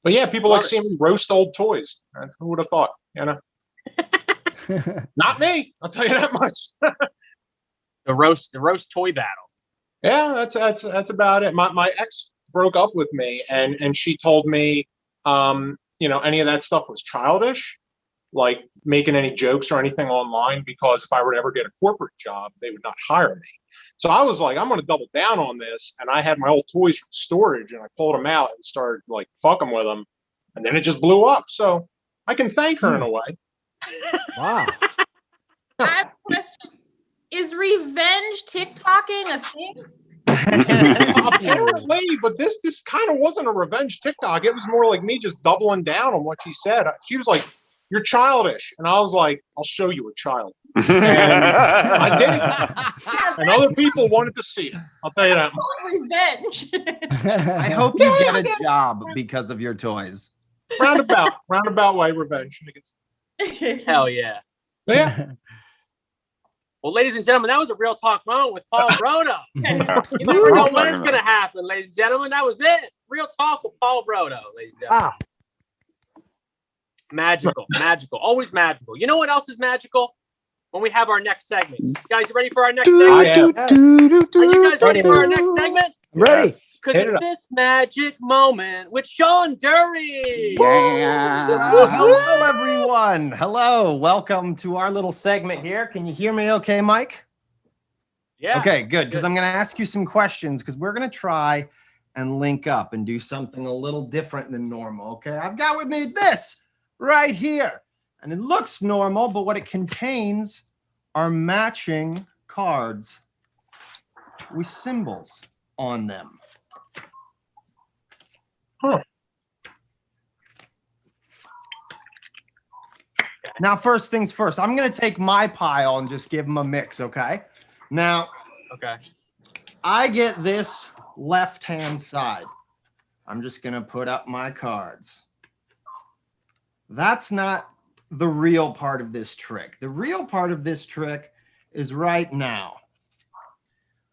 Speaker 4: But yeah, people
Speaker 3: Love
Speaker 4: like
Speaker 3: it.
Speaker 4: seeing me roast old toys. Who would have thought? You know, not me. I'll tell you that much.
Speaker 3: The roast toy battle.
Speaker 4: Yeah, that's about it. My ex broke up with me, and she told me, any of that stuff was childish, like making any jokes or anything online, because if I were to ever get a corporate job, they would not hire me. So I was like, I'm going to double down on this, and I had my old toys from storage, and I pulled them out and started like fucking with them, and then it just blew up. So I can thank her in a way.
Speaker 2: Wow.
Speaker 8: I have a question. Is revenge TikToking a thing?
Speaker 4: Apparently, but this kind of wasn't a revenge TikTok. It was more like me just doubling down on what she said. She was like, "You're childish," and I was like, "I'll show you a child." And I did it, and other people wanted to see it. I'll tell you that.
Speaker 8: Revenge.
Speaker 9: I hope you get a job because of your toys.
Speaker 4: Roundabout way revenge. I guess.
Speaker 3: Hell yeah.
Speaker 4: Yeah.
Speaker 3: Well, ladies and gentlemen, that was a real talk moment with Paul Brodo. You
Speaker 1: Woo.
Speaker 3: never know when it's going to happen, ladies and gentlemen. That was it. Real talk with Paul Brodo, ladies and gentlemen.
Speaker 2: Wow.
Speaker 3: Magical, always magical. You know what else is magical? When we have our next segment. Guys, you ready for our next segment?
Speaker 4: I am.
Speaker 2: Yes.
Speaker 3: Are you guys ready for our next segment?
Speaker 2: I'm ready.
Speaker 1: Yes.
Speaker 3: Because
Speaker 4: Hit it
Speaker 3: it's
Speaker 4: up.
Speaker 3: this magic moment with Sean Dury.
Speaker 1: Yeah.
Speaker 9: Hello, everyone. Hello. Welcome to our little segment here. Can you hear me okay, Mike?
Speaker 3: Yeah.
Speaker 9: Okay, good. Because I'm going to ask you some questions because we're going to try and link up and do something a little different than normal. Okay, I've got with me this right here. And it looks normal, but what it contains are matching cards with symbols on them.
Speaker 4: Huh.
Speaker 9: Now, first things first, I'm going to take my pile and just give them a mix, okay? Now,
Speaker 3: Okay.
Speaker 9: I get this left-hand side. I'm just going to put up my cards. That's not the real part of this trick. The real part of this trick is right now.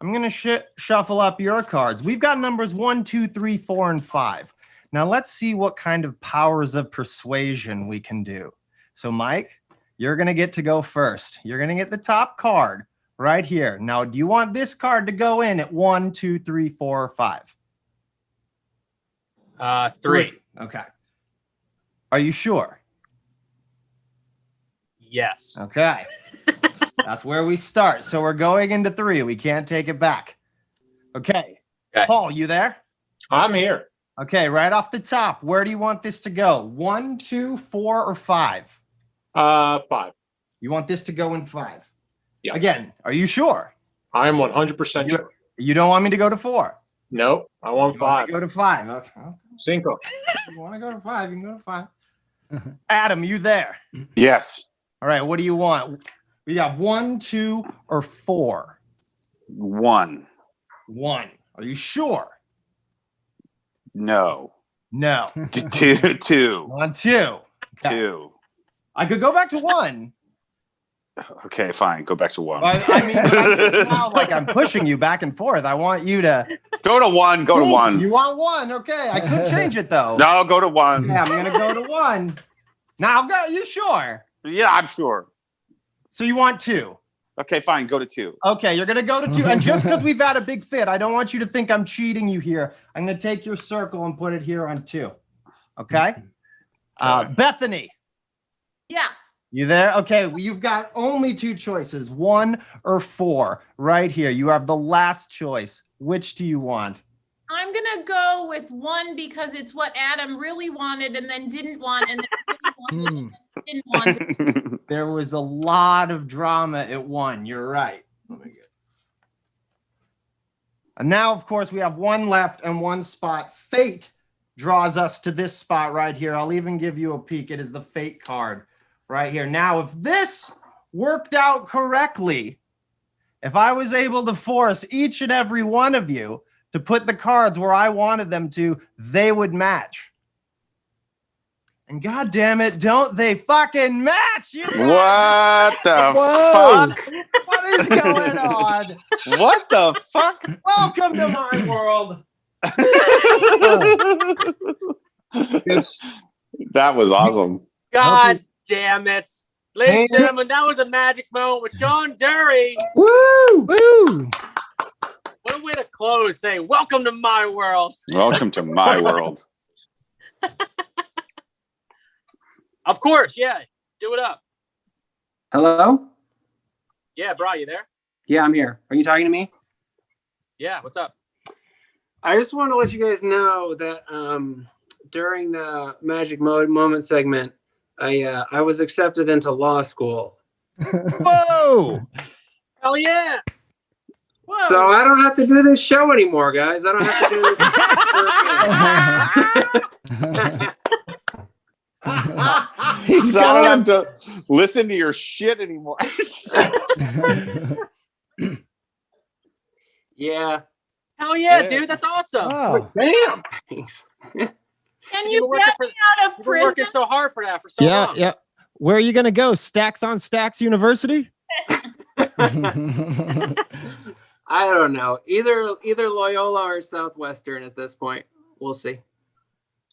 Speaker 9: I'm going to shuffle up your cards. We've got numbers 1, 2, 3, 4, and 5. Now let's see what kind of powers of persuasion we can do. So Mike, you're going to get to go first. You're going to get the top card right here. Now, do you want this card to go in at 1, 2, 3, 4, or 5?
Speaker 3: 3.
Speaker 9: Okay. Are you sure?
Speaker 3: Yes.
Speaker 9: Okay. That's where we start. So we're going into 3. We can't take it back. Okay. Paul, you there?
Speaker 4: I'm here.
Speaker 9: Okay, right off the top, where do you want this to go? 1, 2, 4, or 5?
Speaker 4: 5.
Speaker 9: You want this to go in 5?
Speaker 4: Yeah.
Speaker 9: Again, are you sure?
Speaker 4: I am 100% sure.
Speaker 9: You don't want me to go to 4?
Speaker 4: Nope. I want
Speaker 9: You want
Speaker 4: 5.
Speaker 9: me to go to 5. Okay.
Speaker 4: Cinco.
Speaker 9: You want to go to 5? You can go to 5. Adam, you there?
Speaker 1: Yes.
Speaker 9: All right, what do you want? We got 1, 2, or 4?
Speaker 1: 1.
Speaker 9: 1. Are you sure?
Speaker 1: No.
Speaker 9: No.
Speaker 1: 2. 2.
Speaker 9: On 2. Okay.
Speaker 1: 2.
Speaker 9: I could go back to 1.
Speaker 1: Okay, fine. Go back to 1.
Speaker 9: I mean, I'm just now like I'm pushing you back and forth. I want you to
Speaker 1: Go to 1. Go to 1.
Speaker 9: You want 1? Okay, I could change it though.
Speaker 1: No, go to 1.
Speaker 9: Yeah, I'm gonna go to 1. Now, go. You sure?
Speaker 1: Yeah, I'm sure.
Speaker 9: So you want 2?
Speaker 1: Okay, fine. Go to 2.
Speaker 9: Okay, you're gonna go to 2. And just because we've had a big fit, I don't want you to think I'm cheating you here. I'm gonna take your circle and put it here on 2. Okay. Bethany.
Speaker 8: Yeah.
Speaker 9: You there? Okay, well, you've got only two choices, 1 or 4, right here. You have the last choice. Which do you want?
Speaker 8: I'm gonna go with 1 because it's what Adam really wanted and then didn't want and then didn't want it.
Speaker 9: There was a lot of drama at 1. You're right. And now, of course, we have 1 left and 1 spot. Fate draws us to this spot right here. I'll even give you a peek. It is the Fate card right here. Now, if this worked out correctly, if I was able to force each and every one of you to put the cards where I wanted them to, they would match. And God damn it, don't they fucking match?
Speaker 1: What the
Speaker 2: Whoa.
Speaker 1: fuck?
Speaker 9: What is going on?
Speaker 1: What the fuck?
Speaker 9: Welcome to my world.
Speaker 1: That was awesome.
Speaker 3: God damn it. Ladies and gentlemen, that was a magic moment with Sean Dury.
Speaker 2: Woo! Woo!
Speaker 3: What a way to close, saying, welcome to my world.
Speaker 1: Welcome to my world.
Speaker 3: Of course, yeah. Do it up.
Speaker 5: Hello?
Speaker 3: Yeah, bro, you there?
Speaker 5: Yeah, I'm here. Are you talking to me?
Speaker 3: Yeah, what's up?
Speaker 5: I just want to let you guys know that during the magic moment segment, I was accepted into law school.
Speaker 9: Whoa!
Speaker 3: Hell yeah. Whoa.
Speaker 5: So I don't have to do this show anymore, guys. I don't have to do
Speaker 2: He's
Speaker 1: So I don't
Speaker 2: gone.
Speaker 1: have to listen to your shit anymore.
Speaker 5: Yeah.
Speaker 3: Hell yeah,
Speaker 1: Yeah.
Speaker 3: dude. That's awesome.
Speaker 2: Wow.
Speaker 5: Damn. Thanks.
Speaker 8: Can
Speaker 3: You've
Speaker 8: you
Speaker 3: been working
Speaker 8: get
Speaker 3: for-
Speaker 8: me out of
Speaker 3: You've been
Speaker 8: prison?
Speaker 3: working so hard for that for so long.
Speaker 9: Yeah. Where are you going to go? Stacks on Stacks University?
Speaker 5: I don't know. Either Loyola or Southwestern at this point. We'll see.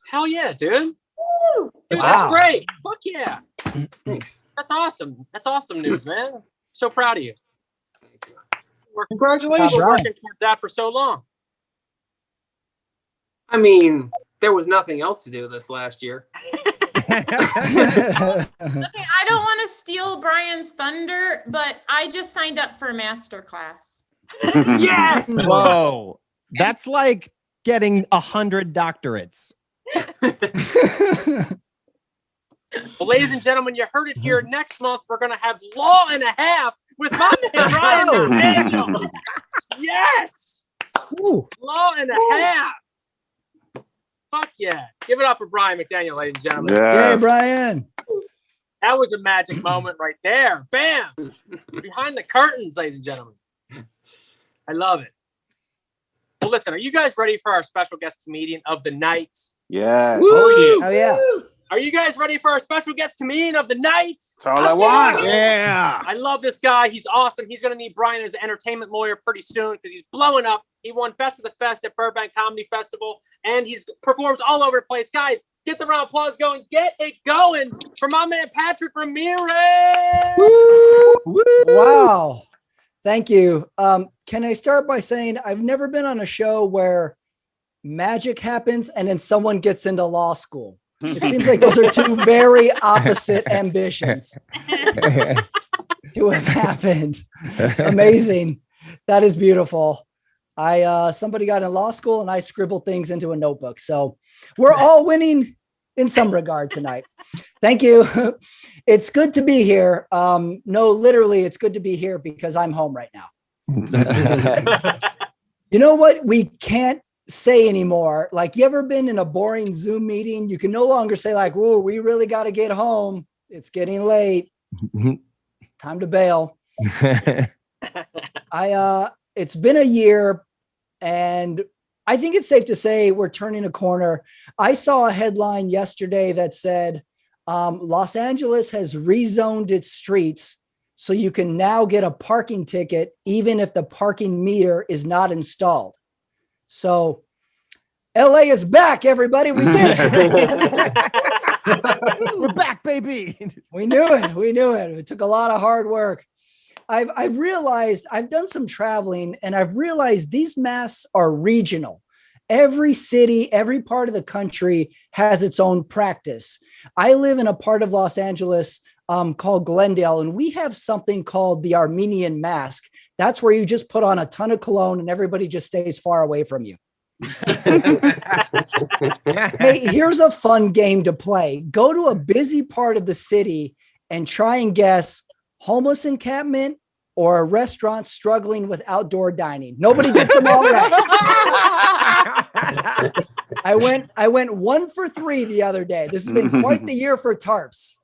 Speaker 3: Hell yeah, dude. Dude,
Speaker 2: Wow.
Speaker 3: that's great. Fuck yeah.
Speaker 5: Thanks.
Speaker 3: That's awesome. That's awesome news, man. So proud of you.
Speaker 5: Congratulations.
Speaker 3: You've been working toward that for so long.
Speaker 5: I mean, there was nothing else to do this last year.
Speaker 8: Okay, I don't want to steal Brian's thunder, but I just signed up for a master class.
Speaker 5: Yes.
Speaker 9: Whoa. That's like getting 100 doctorates.
Speaker 3: Well, ladies and gentlemen, you heard it here. Next month, we're going to have Law and a Half with my man, Ryan McDaniel. Yes.
Speaker 2: Ooh.
Speaker 3: Law and a Half. Fuck yeah. Give it up for Brian McDaniel, ladies and gentlemen.
Speaker 2: Yay,
Speaker 1: Yes.
Speaker 2: Brian.
Speaker 3: That was a magic moment right there. Bam. Behind the curtains, ladies and gentlemen. I love it. Well, listen, are you guys ready for our special guest comedian of the night?
Speaker 1: Yes.
Speaker 2: Oh, yeah.
Speaker 3: Are you guys ready for our special guest comedian of the night?
Speaker 1: That's all I want.
Speaker 9: Yeah.
Speaker 3: I love this guy. He's awesome. He's going to need Brian as an entertainment lawyer pretty soon because he's blowing up. He won Best of the Fest at Burbank Comedy Festival, and he's performs all over the place. Guys, get the round of applause going. Get it going for my man, Patrick Ramirez.
Speaker 2: Wow. Thank you. Can I start by saying I've never been on a show where magic happens and then someone gets into law school. It seems like those are two very opposite ambitions to have happened. Amazing. That is beautiful. Somebody got in law school and I scribbled things into a notebook. So we're all winning in some regard tonight. Thank you. It's good to be here. No, literally, it's good to be here because I'm home right now. You know what? We can't say anymore. Like, you ever been in a boring Zoom meeting? You can no longer say like, "Whoa, we really got to get home. It's getting late. Time to bail." It's been a year, and I think it's safe to say we're turning a corner. I saw a headline yesterday that said Los Angeles has rezoned its streets so you can now get a parking ticket even if the parking meter is not installed. So LA is back, everybody. We did it.
Speaker 9: We're back, baby.
Speaker 2: We knew it. We knew it. It took a lot of hard work. I've realized I've done some traveling and I've realized these masks are regional. every city, every part of the country has its own practice. I live in a part of Los Angeles called Glendale, and we have something called the Armenian mask. That's where you just put on a ton of cologne and everybody just stays far away from you. Hey, here's a fun game to play. Go to a busy part of the city and try and guess homeless encampment or a restaurant struggling with outdoor dining. Nobody gets them all right. I went 1 for 3 the other day. This has been quite the year for tarps.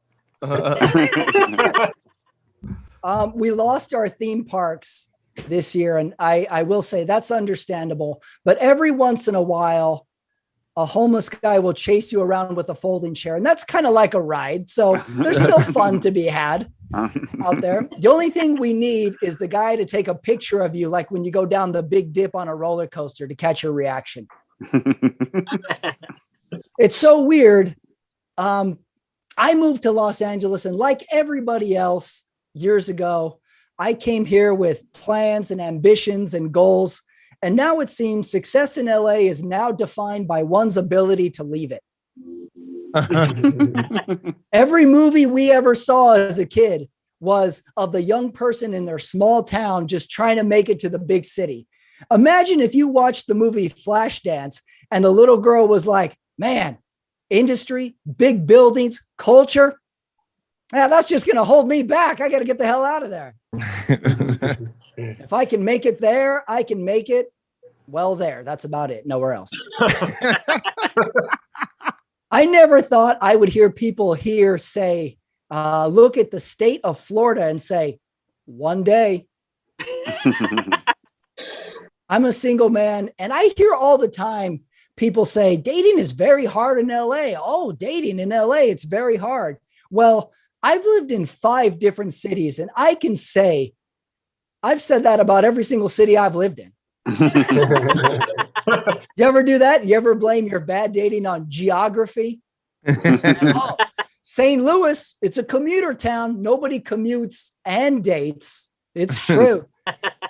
Speaker 2: We lost our theme parks this year, and I will say that's understandable. But every once in a while, a homeless guy will chase you around with a folding chair, and that's kind of like a ride. So there's still fun to be had out there. The only thing we need is the guy to take a picture of you, like when you go down the big dip on a roller coaster, to catch your reaction. It's so weird. I moved to Los Angeles, and like everybody else years ago, I came here with plans and ambitions and goals. And now it seems success in LA is now defined by one's ability to leave it. Every movie we ever saw as a kid was of the young person in their small town just trying to make it to the big city. Imagine if you watched the movie Flashdance and the little girl was like, man, industry, big buildings, culture. Yeah, that's just going to hold me back. I got to get the hell out of there. If I can make it there, I can make it well there. That's about it. Nowhere else. I never thought I would hear people here say, look at the state of Florida and say, one day. I'm a single man, and I hear all the time people say dating is very hard in LA. Oh, dating in LA, it's very hard. Well, I've lived in 5 different cities, and I can say I've said that about every single city I've lived in. You ever do that? You ever blame your bad dating on geography? Oh, St. Louis, it's a commuter town. Nobody commutes and dates. It's true.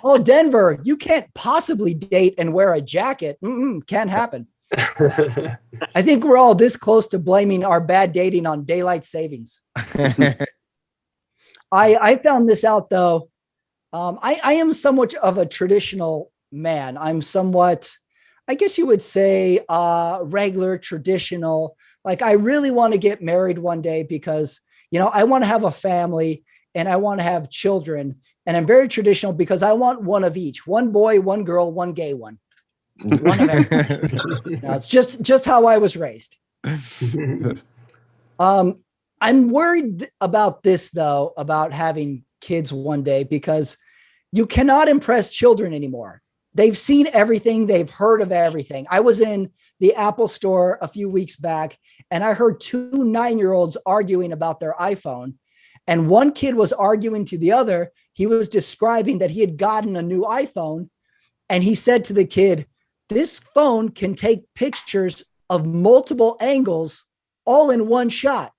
Speaker 2: Oh, Denver, you can't possibly date and wear a jacket. Can't happen. I think we're all this close to blaming our bad dating on daylight savings. I found this out, though. I am somewhat of a traditional man. I'm somewhat, I guess you would say, regular, traditional. Like, I really want to get married one day because, I want to have a family and I want to have children. And I'm very traditional because I want one of each, one boy, one girl, one gay one. One of everything. It's just how I was raised. I'm worried about this, though, about having kids one day, because you cannot impress children anymore. They've seen everything. They've heard of everything. I was in the Apple store a few weeks back, and I heard 2 9-year-olds arguing about their iPhone. And one kid was arguing to the other. He was describing that he had gotten a new iPhone. And he said to the kid, this phone can take pictures of multiple angles all in one shot.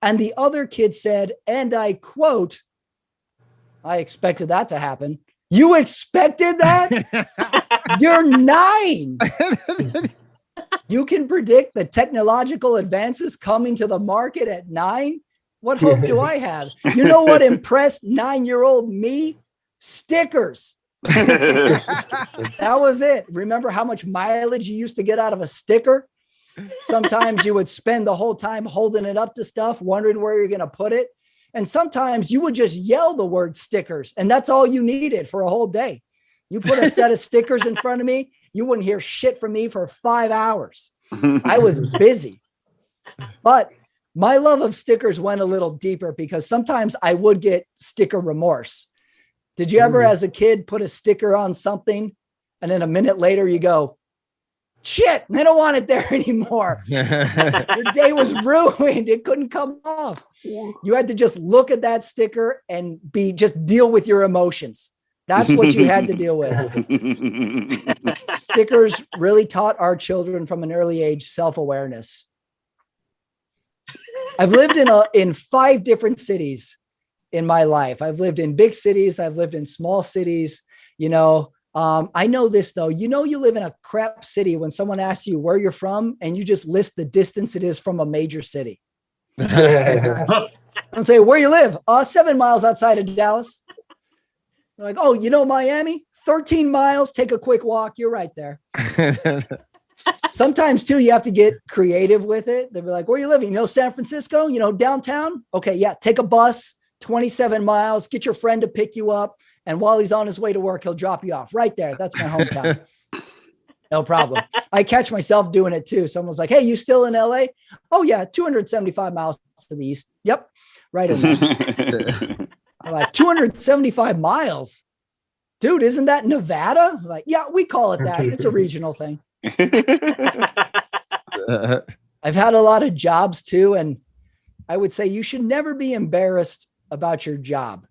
Speaker 2: And the other kid said, and I quote, I expected that to happen. You expected that? You're 9. You can predict the technological advances coming to the market at 9? What hope do I have? You know what impressed 9-year-old me? Stickers. That was it. Remember how much mileage you used to get out of a sticker? Sometimes you would spend the whole time holding it up to stuff, wondering where you're going to put it. And sometimes you would just yell the word stickers, and that's all you needed for a whole day. You put a set of stickers in front of me, you wouldn't hear shit from me for 5 hours. I was busy. But my love of stickers went a little deeper because sometimes I would get sticker remorse. Did you ever, as a kid, put a sticker on something and then a minute later you go, shit, I don't want it there anymore. Your day was ruined. It couldn't come off. You had to just look at that sticker and just deal with your emotions. That's what you had to deal with. Stickers really taught our children from an early age self-awareness. I've lived in 5 different cities in my life. I've lived in big cities. I've lived in small cities. I know this though. You know, you live in a crap city when someone asks you where you're from and you just list the distance it is from a major city. And say, where you live? 7 miles outside of Dallas. They're like, oh, you know Miami? 13 miles. Take a quick walk. You're right there. Sometimes too, you have to get creative with it. They'll be like, where you living? You know, San Francisco, you know, downtown. Okay. Yeah. Take a bus, 27 miles, get your friend to pick you up. And while he's on his way to work, he'll drop you off right there. That's my hometown. No problem. I catch myself doing it too. Someone's like, hey, you still in LA? Oh yeah. 275 miles to the east. Yep. Right in there. I'm like 275 miles. Dude, isn't that Nevada? I'm like, yeah, we call it that. It's a regional thing. I've had a lot of jobs too. And I would say you should never be embarrassed about your job.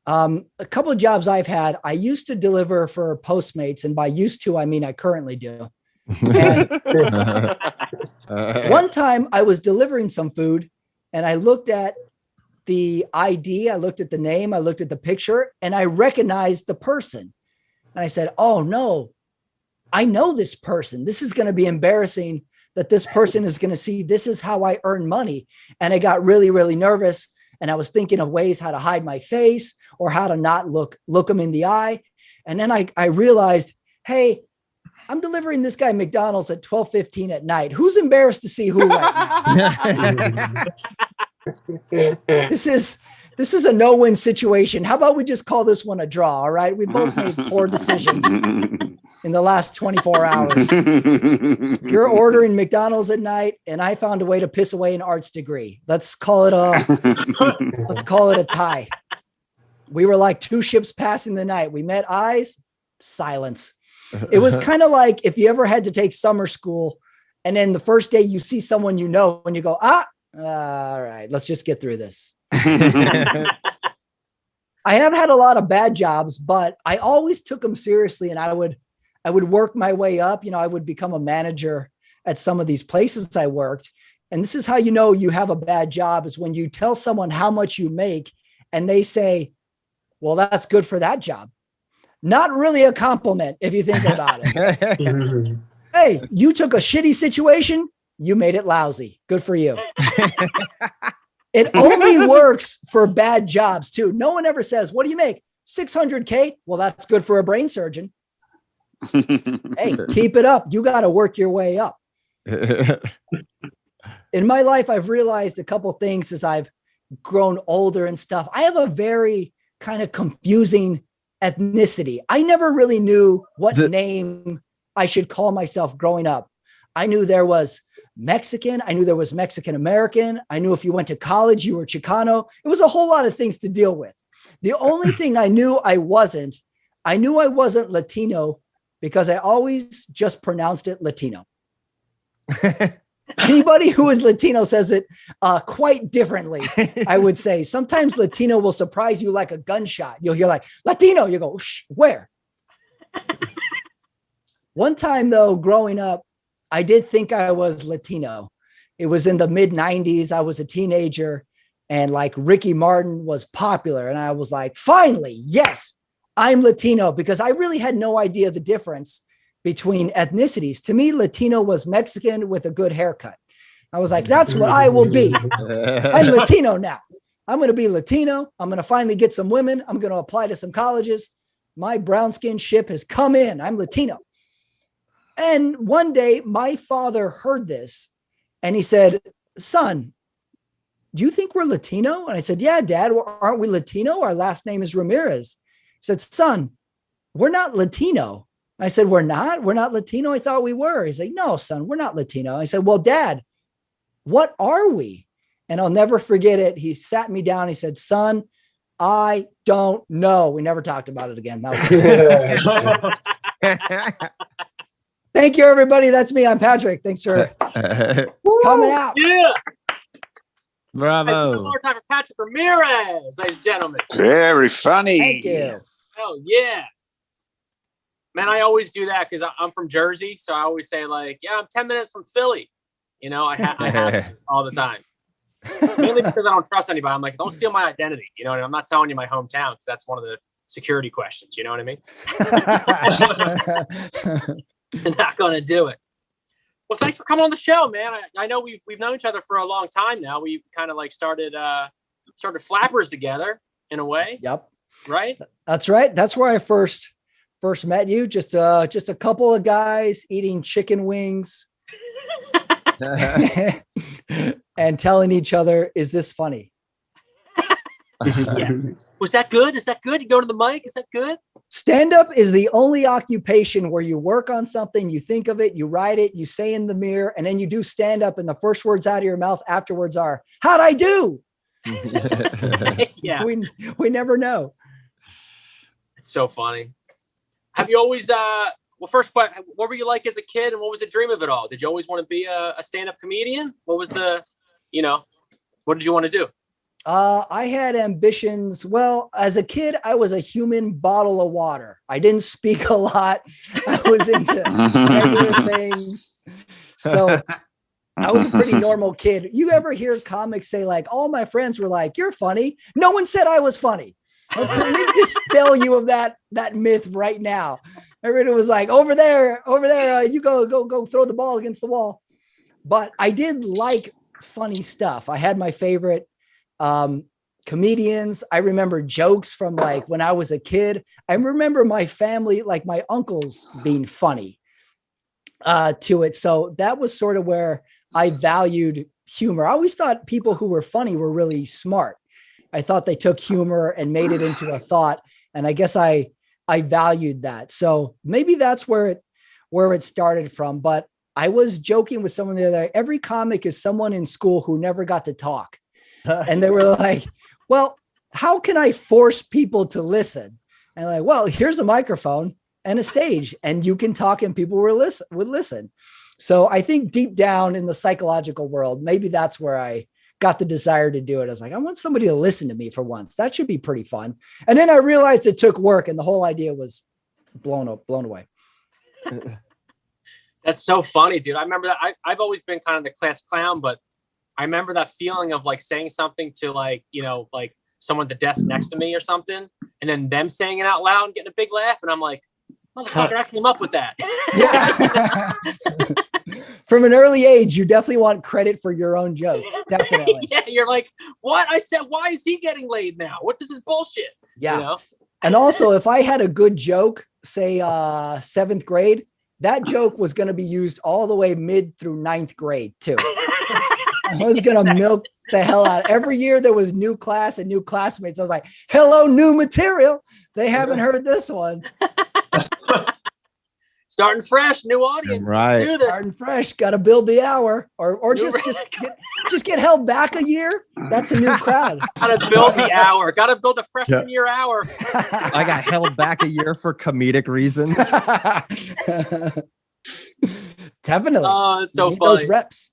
Speaker 2: A couple of jobs I've had, I used to deliver for Postmates, and by used to, I mean I currently do. And one time I was delivering some food and I looked at the ID, I looked at the name, I looked at the picture, and I recognized the person. And I said, oh no, I know this person. This is going to be embarrassing that this person is going to see this is how I earn money. And I got really, really nervous. And I was thinking of ways how to hide my face or how to not look them in the eye. And then I realized, hey, I'm delivering this guy McDonald's at 12:15 at night. Who's embarrassed to see who right now? This is a no-win situation. How about we just call this one a draw? All right. We both made poor decisions in the last 24 hours. You're ordering McDonald's at night, and I found a way to piss away an arts degree. Let's call it a tie. We were like two ships passing the night. We met eyes, silence. It was kind of like if you ever had to take summer school, and then the first day you see someone you know, and you go, all right, let's just get through this. I have had a lot of bad jobs, but I always took them seriously, and I would work my way up. You know, I would become a manager at some of these places I worked. And this is how you know you have a bad job, is when you tell someone how much you make and they say, well, that's good for that job. Not really a compliment if you think about it. Hey, you took a shitty situation, you made it lousy. Good for you. It only works for bad jobs too. No one ever says, what do you make? $600K? Well, that's good for a brain surgeon. Hey, keep it up. You got to work your way up. In my life, I've realized a couple things as I've grown older and stuff. I have a very kind of confusing ethnicity. I never really knew what name I should call myself growing up. I knew there was Mexican. I knew there was Mexican American. I knew if you went to college, you were Chicano. It was a whole lot of things to deal with. The only thing I knew I wasn't Latino, because I always just pronounced it Latino. Anybody who is Latino says it quite differently, I would say. Sometimes Latino will surprise you like a gunshot. You'll hear like, Latino. You go, shh, where? One time, though, growing up, I did think I was Latino. It was in the mid-90s. I was a teenager, and like Ricky Martin was popular. And I was like, finally, yes, I'm Latino, because I really had no idea the difference between ethnicities. To me, Latino was Mexican with a good haircut. I was like, that's what I will be. I'm Latino now. I'm going to be Latino. I'm going to finally get some women. I'm going to apply to some colleges. My brown skin ship has come in. I'm Latino. And one day my father heard this and he said, son, do you think we're Latino? And I said, yeah, Dad, aren't we Latino? Our last name is Ramirez. He said, son, we're not Latino. I said, we're not Latino. I thought we were. He's like, no, son, we're not Latino. I said, well, Dad, what are we? And I'll never forget it. He sat me down. He said, son, I don't know. We never talked about it again. Thank you, everybody. That's me. I'm Patrick. Thanks for coming out.
Speaker 3: Yeah.
Speaker 10: Bravo.
Speaker 3: One more time for Patrick Ramirez, ladies and gentlemen.
Speaker 1: Very funny.
Speaker 2: Thank you.
Speaker 3: Oh, yeah. Man, I always do that because I'm from Jersey. So I always say, like, yeah, I'm 10 minutes from Philly. You know, I have it all the time. Mainly because I don't trust anybody. I'm like, don't steal my identity. You know, and I'm not telling you my hometown because that's one of the security questions. You know what I mean? Not going to do it. Well, thanks for coming on the show, man. I know we've known each other for a long time now. We kind of like started flappers together in a way.
Speaker 2: Yep.
Speaker 3: Right.
Speaker 2: That's right. That's where I first met you. Just a couple of guys eating chicken wings and telling each other, "Is this funny?"
Speaker 3: Yeah. Was that good? Is that good? You go to the mic. Is that good?
Speaker 2: Stand-up is the only occupation where you work on something, you think of it, you write it, you say in the mirror, and then you do stand-up, and the first words out of your mouth afterwards are, "How'd I do?"
Speaker 3: Yeah.
Speaker 2: We never know.
Speaker 3: It's so funny. Have you always, well, first, what were you like as a kid, and what was the dream of it all? Did you always want to be a stand-up comedian? What was what did you want to do?
Speaker 2: I had ambitions. Well, as a kid, I was a human bottle of water. I didn't speak a lot. I was into regular things. So I was a pretty normal kid. You ever hear comics say like, all my friends were like, "You're funny." No one said I was funny. Let me dispel you of that myth right now. Everybody was like, over there, you go throw the ball against the wall. But I did like funny stuff. I had my favorite comedians. I remember jokes from like when I was a kid. I remember my family, like my uncles, being funny to it. So that was sort of where I valued humor. I always thought people who were funny were really smart. I thought they took humor and made it into a thought. And I guess I valued that. So maybe that's where it started from. But I was joking with someone the other day. Every comic is someone in school who never got to talk. And they were like, "Well, how can I force people to listen?" And like, "Well, here's a microphone and a stage, and you can talk and people would listen." So I think deep down in the psychological world, maybe that's where I got the desire to do it. I was like, I want somebody to listen to me for once. That should be pretty fun. And then I realized it took work, and the whole idea was blown away.
Speaker 3: That's so funny, dude. I remember that. I've always been kind of the class clown, but I remember that feeling of like saying something to like someone at the desk next to me or something, and then them saying it out loud and getting a big laugh. And I'm like, motherfucker, I came up with that.
Speaker 2: Yeah. From an early age, you definitely want credit for your own jokes. Definitely.
Speaker 3: Yeah. You're like, what? I said, why is he getting laid now? What? This is bullshit.
Speaker 2: Yeah.
Speaker 3: You know?
Speaker 2: And also, if I had a good joke, say 7th grade, that joke was going to be used all the way mid through 9th grade too. I was going to milk the hell out. Every year there was new class and new classmates. I was like, "Hello, new material. They haven't heard this one."
Speaker 3: Starting fresh, new audience.
Speaker 10: Right.
Speaker 3: Let's do this.
Speaker 2: Starting fresh. Got to build the hour or just get held back a year. That's a new crowd.
Speaker 3: Got to build the hour. Got to build a freshman year hour.
Speaker 9: I got held back a year for comedic reasons.
Speaker 2: Definitely.
Speaker 3: Oh, it's so
Speaker 2: Need
Speaker 3: funny.
Speaker 2: those reps.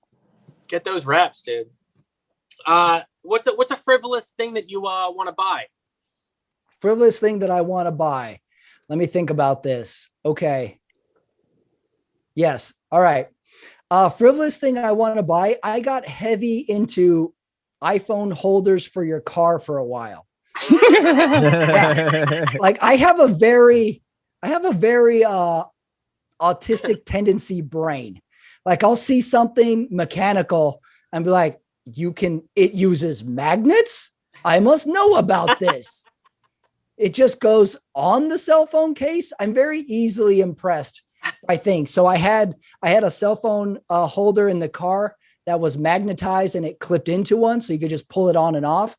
Speaker 3: Get those reps, dude. What's a frivolous thing that you want to buy?
Speaker 2: Frivolous thing that I want to buy. Let me think about this. Okay. Yes. All right. Frivolous thing I want to buy. I got heavy into iPhone holders for your car for a while. Yeah. Like I have a very autistic tendency brain. Like I'll see something mechanical and be like, it uses magnets? I must know about this. It just goes on the cell phone case. I'm very easily impressed by things. So I had a cell phone holder in the car that was magnetized and it clipped into one. So you could just pull it on and off.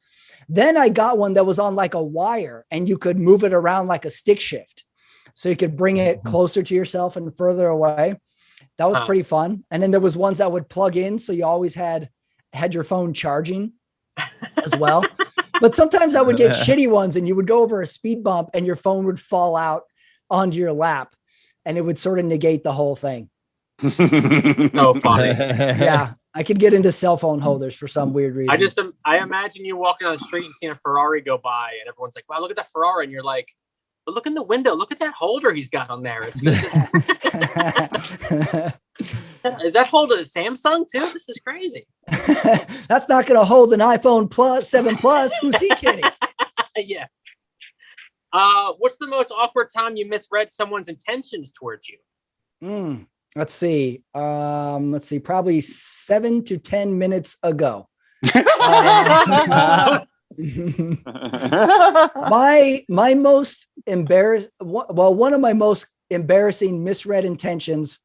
Speaker 2: Then I got one that was on like a wire and you could move it around like a stick shift. So you could bring it closer to yourself and further away. That was pretty fun. And then there was ones that would plug in. So you always had your phone charging as well. But sometimes I would get shitty ones and you would go over a speed bump and your phone would fall out onto your lap and it would sort of negate the whole thing.
Speaker 3: So funny.
Speaker 2: Yeah. I could get into cell phone holders for some weird reason.
Speaker 3: I imagine you walking on the street and seeing a Ferrari go by and everyone's like, wow, look at that Ferrari. And you're like, but look in the window. Look at that holder he's got on there. Is that holder a Samsung too? This is crazy.
Speaker 2: That's not going to hold an iPhone 7 Plus. Who's he kidding?
Speaker 3: Yeah. What's the most awkward time you misread someone's intentions towards you?
Speaker 2: Let's see. Probably 7 to 10 minutes ago. My most one of my most embarrassing misread intentions.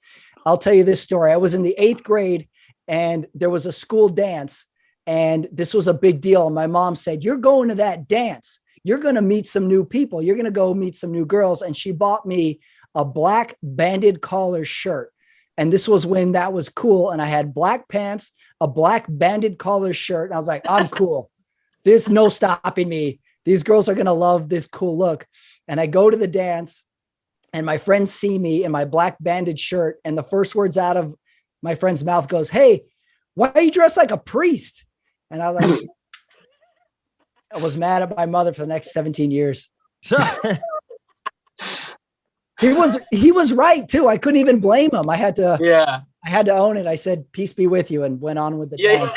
Speaker 2: I'll tell you this story. I was in the 8th grade and there was a school dance and this was a big deal. And my mom said, "You're going to that dance. You're going to meet some new people. You're going to go meet some new girls." And she bought me a black banded collar shirt. And this was when that was cool. And I had black pants, a black banded collar shirt. And I was like, I'm cool. There's no stopping me. These girls are going to love this cool look. And I go to the dance and my friends see me in my black banded shirt. And the first words out of my friend's mouth goes, "Hey, why are you dressed like a priest?" And I was like, I was mad at my mother for the next 17 years. He was right too. I couldn't even blame him. I had to own it. I said, "Peace be with you," and went on with the dance.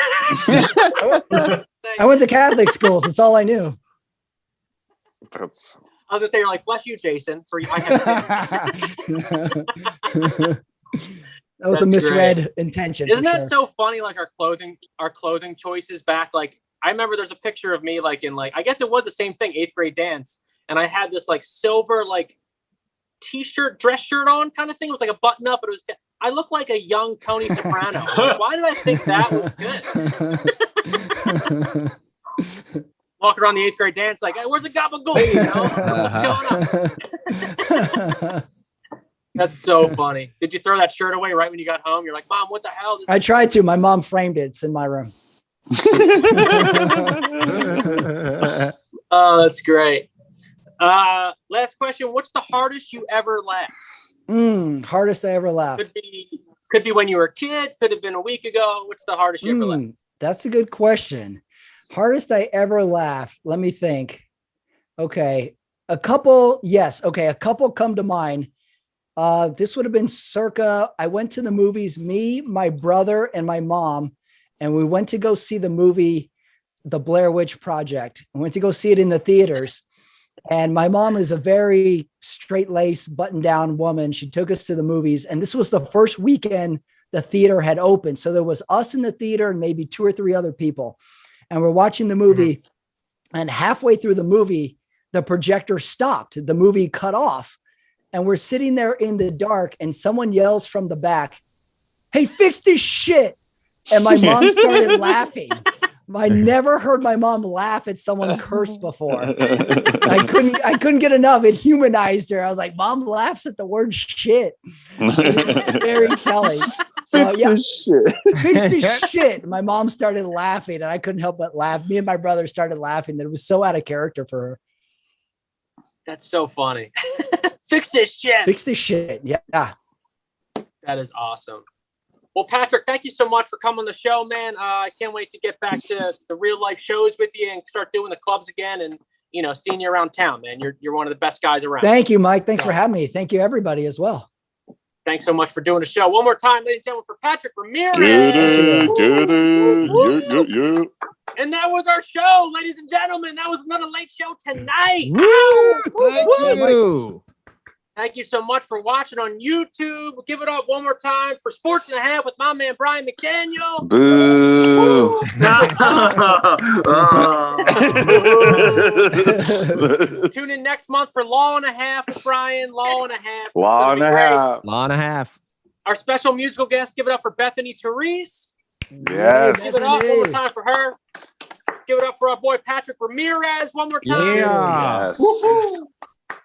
Speaker 2: I went to Catholic schools. That's all I knew.
Speaker 3: I was gonna say, you're like, "Bless you, Jason."
Speaker 2: That was a misread intention.
Speaker 3: Isn't that so funny? Like our clothing choices back. Like I remember there's a picture of me like in like, I guess it was the same thing, 8th grade dance. And I had this like silver, like t-shirt, dress shirt on kind of thing. It was like a button up, but it was, I looked like a young Tony Soprano. Like, why did I think that was good? Walking around the 8th grade dance like, "Hey, where's the gabagool?" You know? That's so funny. Did you throw that shirt away right when you got home? You're like, "Mom, what the hell?"
Speaker 2: I tried to. My mom framed it. It's in my room.
Speaker 3: Oh, that's great. Last question. What's the hardest you ever laughed?
Speaker 2: Hardest I ever laughed.
Speaker 3: Could be when you were a kid. Could have been a week ago. What's the hardest you ever laughed?
Speaker 2: That's a good question. Hardest I ever laughed. Let me think. Okay. A couple come to mind. This would have been I went to the movies, me, my brother, and my mom, and we went to go see the movie, The Blair Witch Project. I went to go see it in the theaters. And my mom is a very straight-laced, button-down woman. She took us to the movies. And this was the first weekend the theater had opened. So there was us in the theater and maybe 2 or 3 other people. And we're watching the movie. And halfway through the movie, the projector stopped. The movie cut off. And we're sitting there in the dark. And someone yells from the back, "Hey, fix this shit." And my mom started laughing. I never heard my mom laugh at someone curse before. I couldn't get enough. It humanized her. I was like, "Mom laughs at the word shit." It's very telling. So, fix this shit. My mom started laughing and I couldn't help but laugh. Me and my brother started laughing. That it was so out of character for her.
Speaker 3: That's so funny. Fix this shit.
Speaker 2: Fix this shit. Yeah.
Speaker 3: That is awesome. Well, Patrick, thank you so much for coming on the show, man. I can't wait to get back to the real life shows with you and start doing the clubs again and, seeing you around town, man. You're one of the best guys around.
Speaker 2: Thank you, Mike. Thanks for having me. Thank you, everybody, as well.
Speaker 3: Thanks so much for doing the show. One more time, ladies and gentlemen, for Patrick Ramirez. And that was our show, ladies and gentlemen. That was another late show tonight.
Speaker 10: Thank you.
Speaker 3: Thank you so much for watching on YouTube. Give it up one more time for Sports and a Half with my man, Brian McDaniel.
Speaker 1: Boo.
Speaker 3: Tune in next month for Law and a Half with Brian. Law and a Half.
Speaker 1: Law and a half.
Speaker 10: Law and a half.
Speaker 3: Our special musical guest, give it up for Bethany Therese.
Speaker 1: Yes.
Speaker 3: Give it up one more time for her. Give it up for our boy, Patrick Ramirez. One more time.
Speaker 10: Yeah.
Speaker 1: Yes.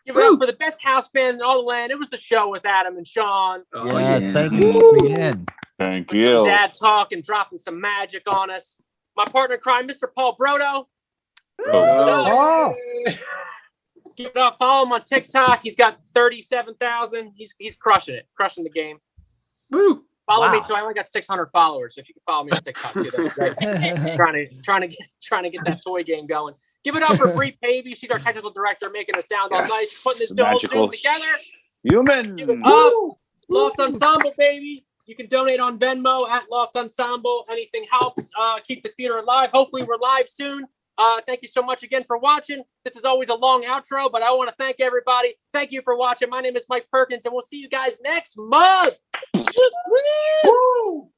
Speaker 3: Give it up for the best house band in all the land. It was the show with Adam and Sean.
Speaker 10: Yes, thank you for tuning in.
Speaker 1: Thank
Speaker 3: Some
Speaker 1: you.
Speaker 3: dad talk and dropping some magic on us. My partner in crime, Mr. Paul Brodo. Give it up. Follow him on TikTok. He's got 37,000. He's crushing it. Crushing the game.
Speaker 5: Woo.
Speaker 3: Follow me too. I only got 600 followers. So if you can follow me on TikTok too, that'd be great. trying to get that toy game going. Give it up for Bree Pavey. She's our technical director, making us sound all nice, putting this whole Zoom together.
Speaker 1: Human.
Speaker 3: Give it up. Loft Ensemble, baby. You can donate on Venmo at Loft Ensemble. Anything helps. Keep the theater alive. Hopefully we're live soon. Thank you so much again for watching. This is always a long outro, but I want to thank everybody. Thank you for watching. My name is Mike Perkins, and we'll see you guys next month. Woo!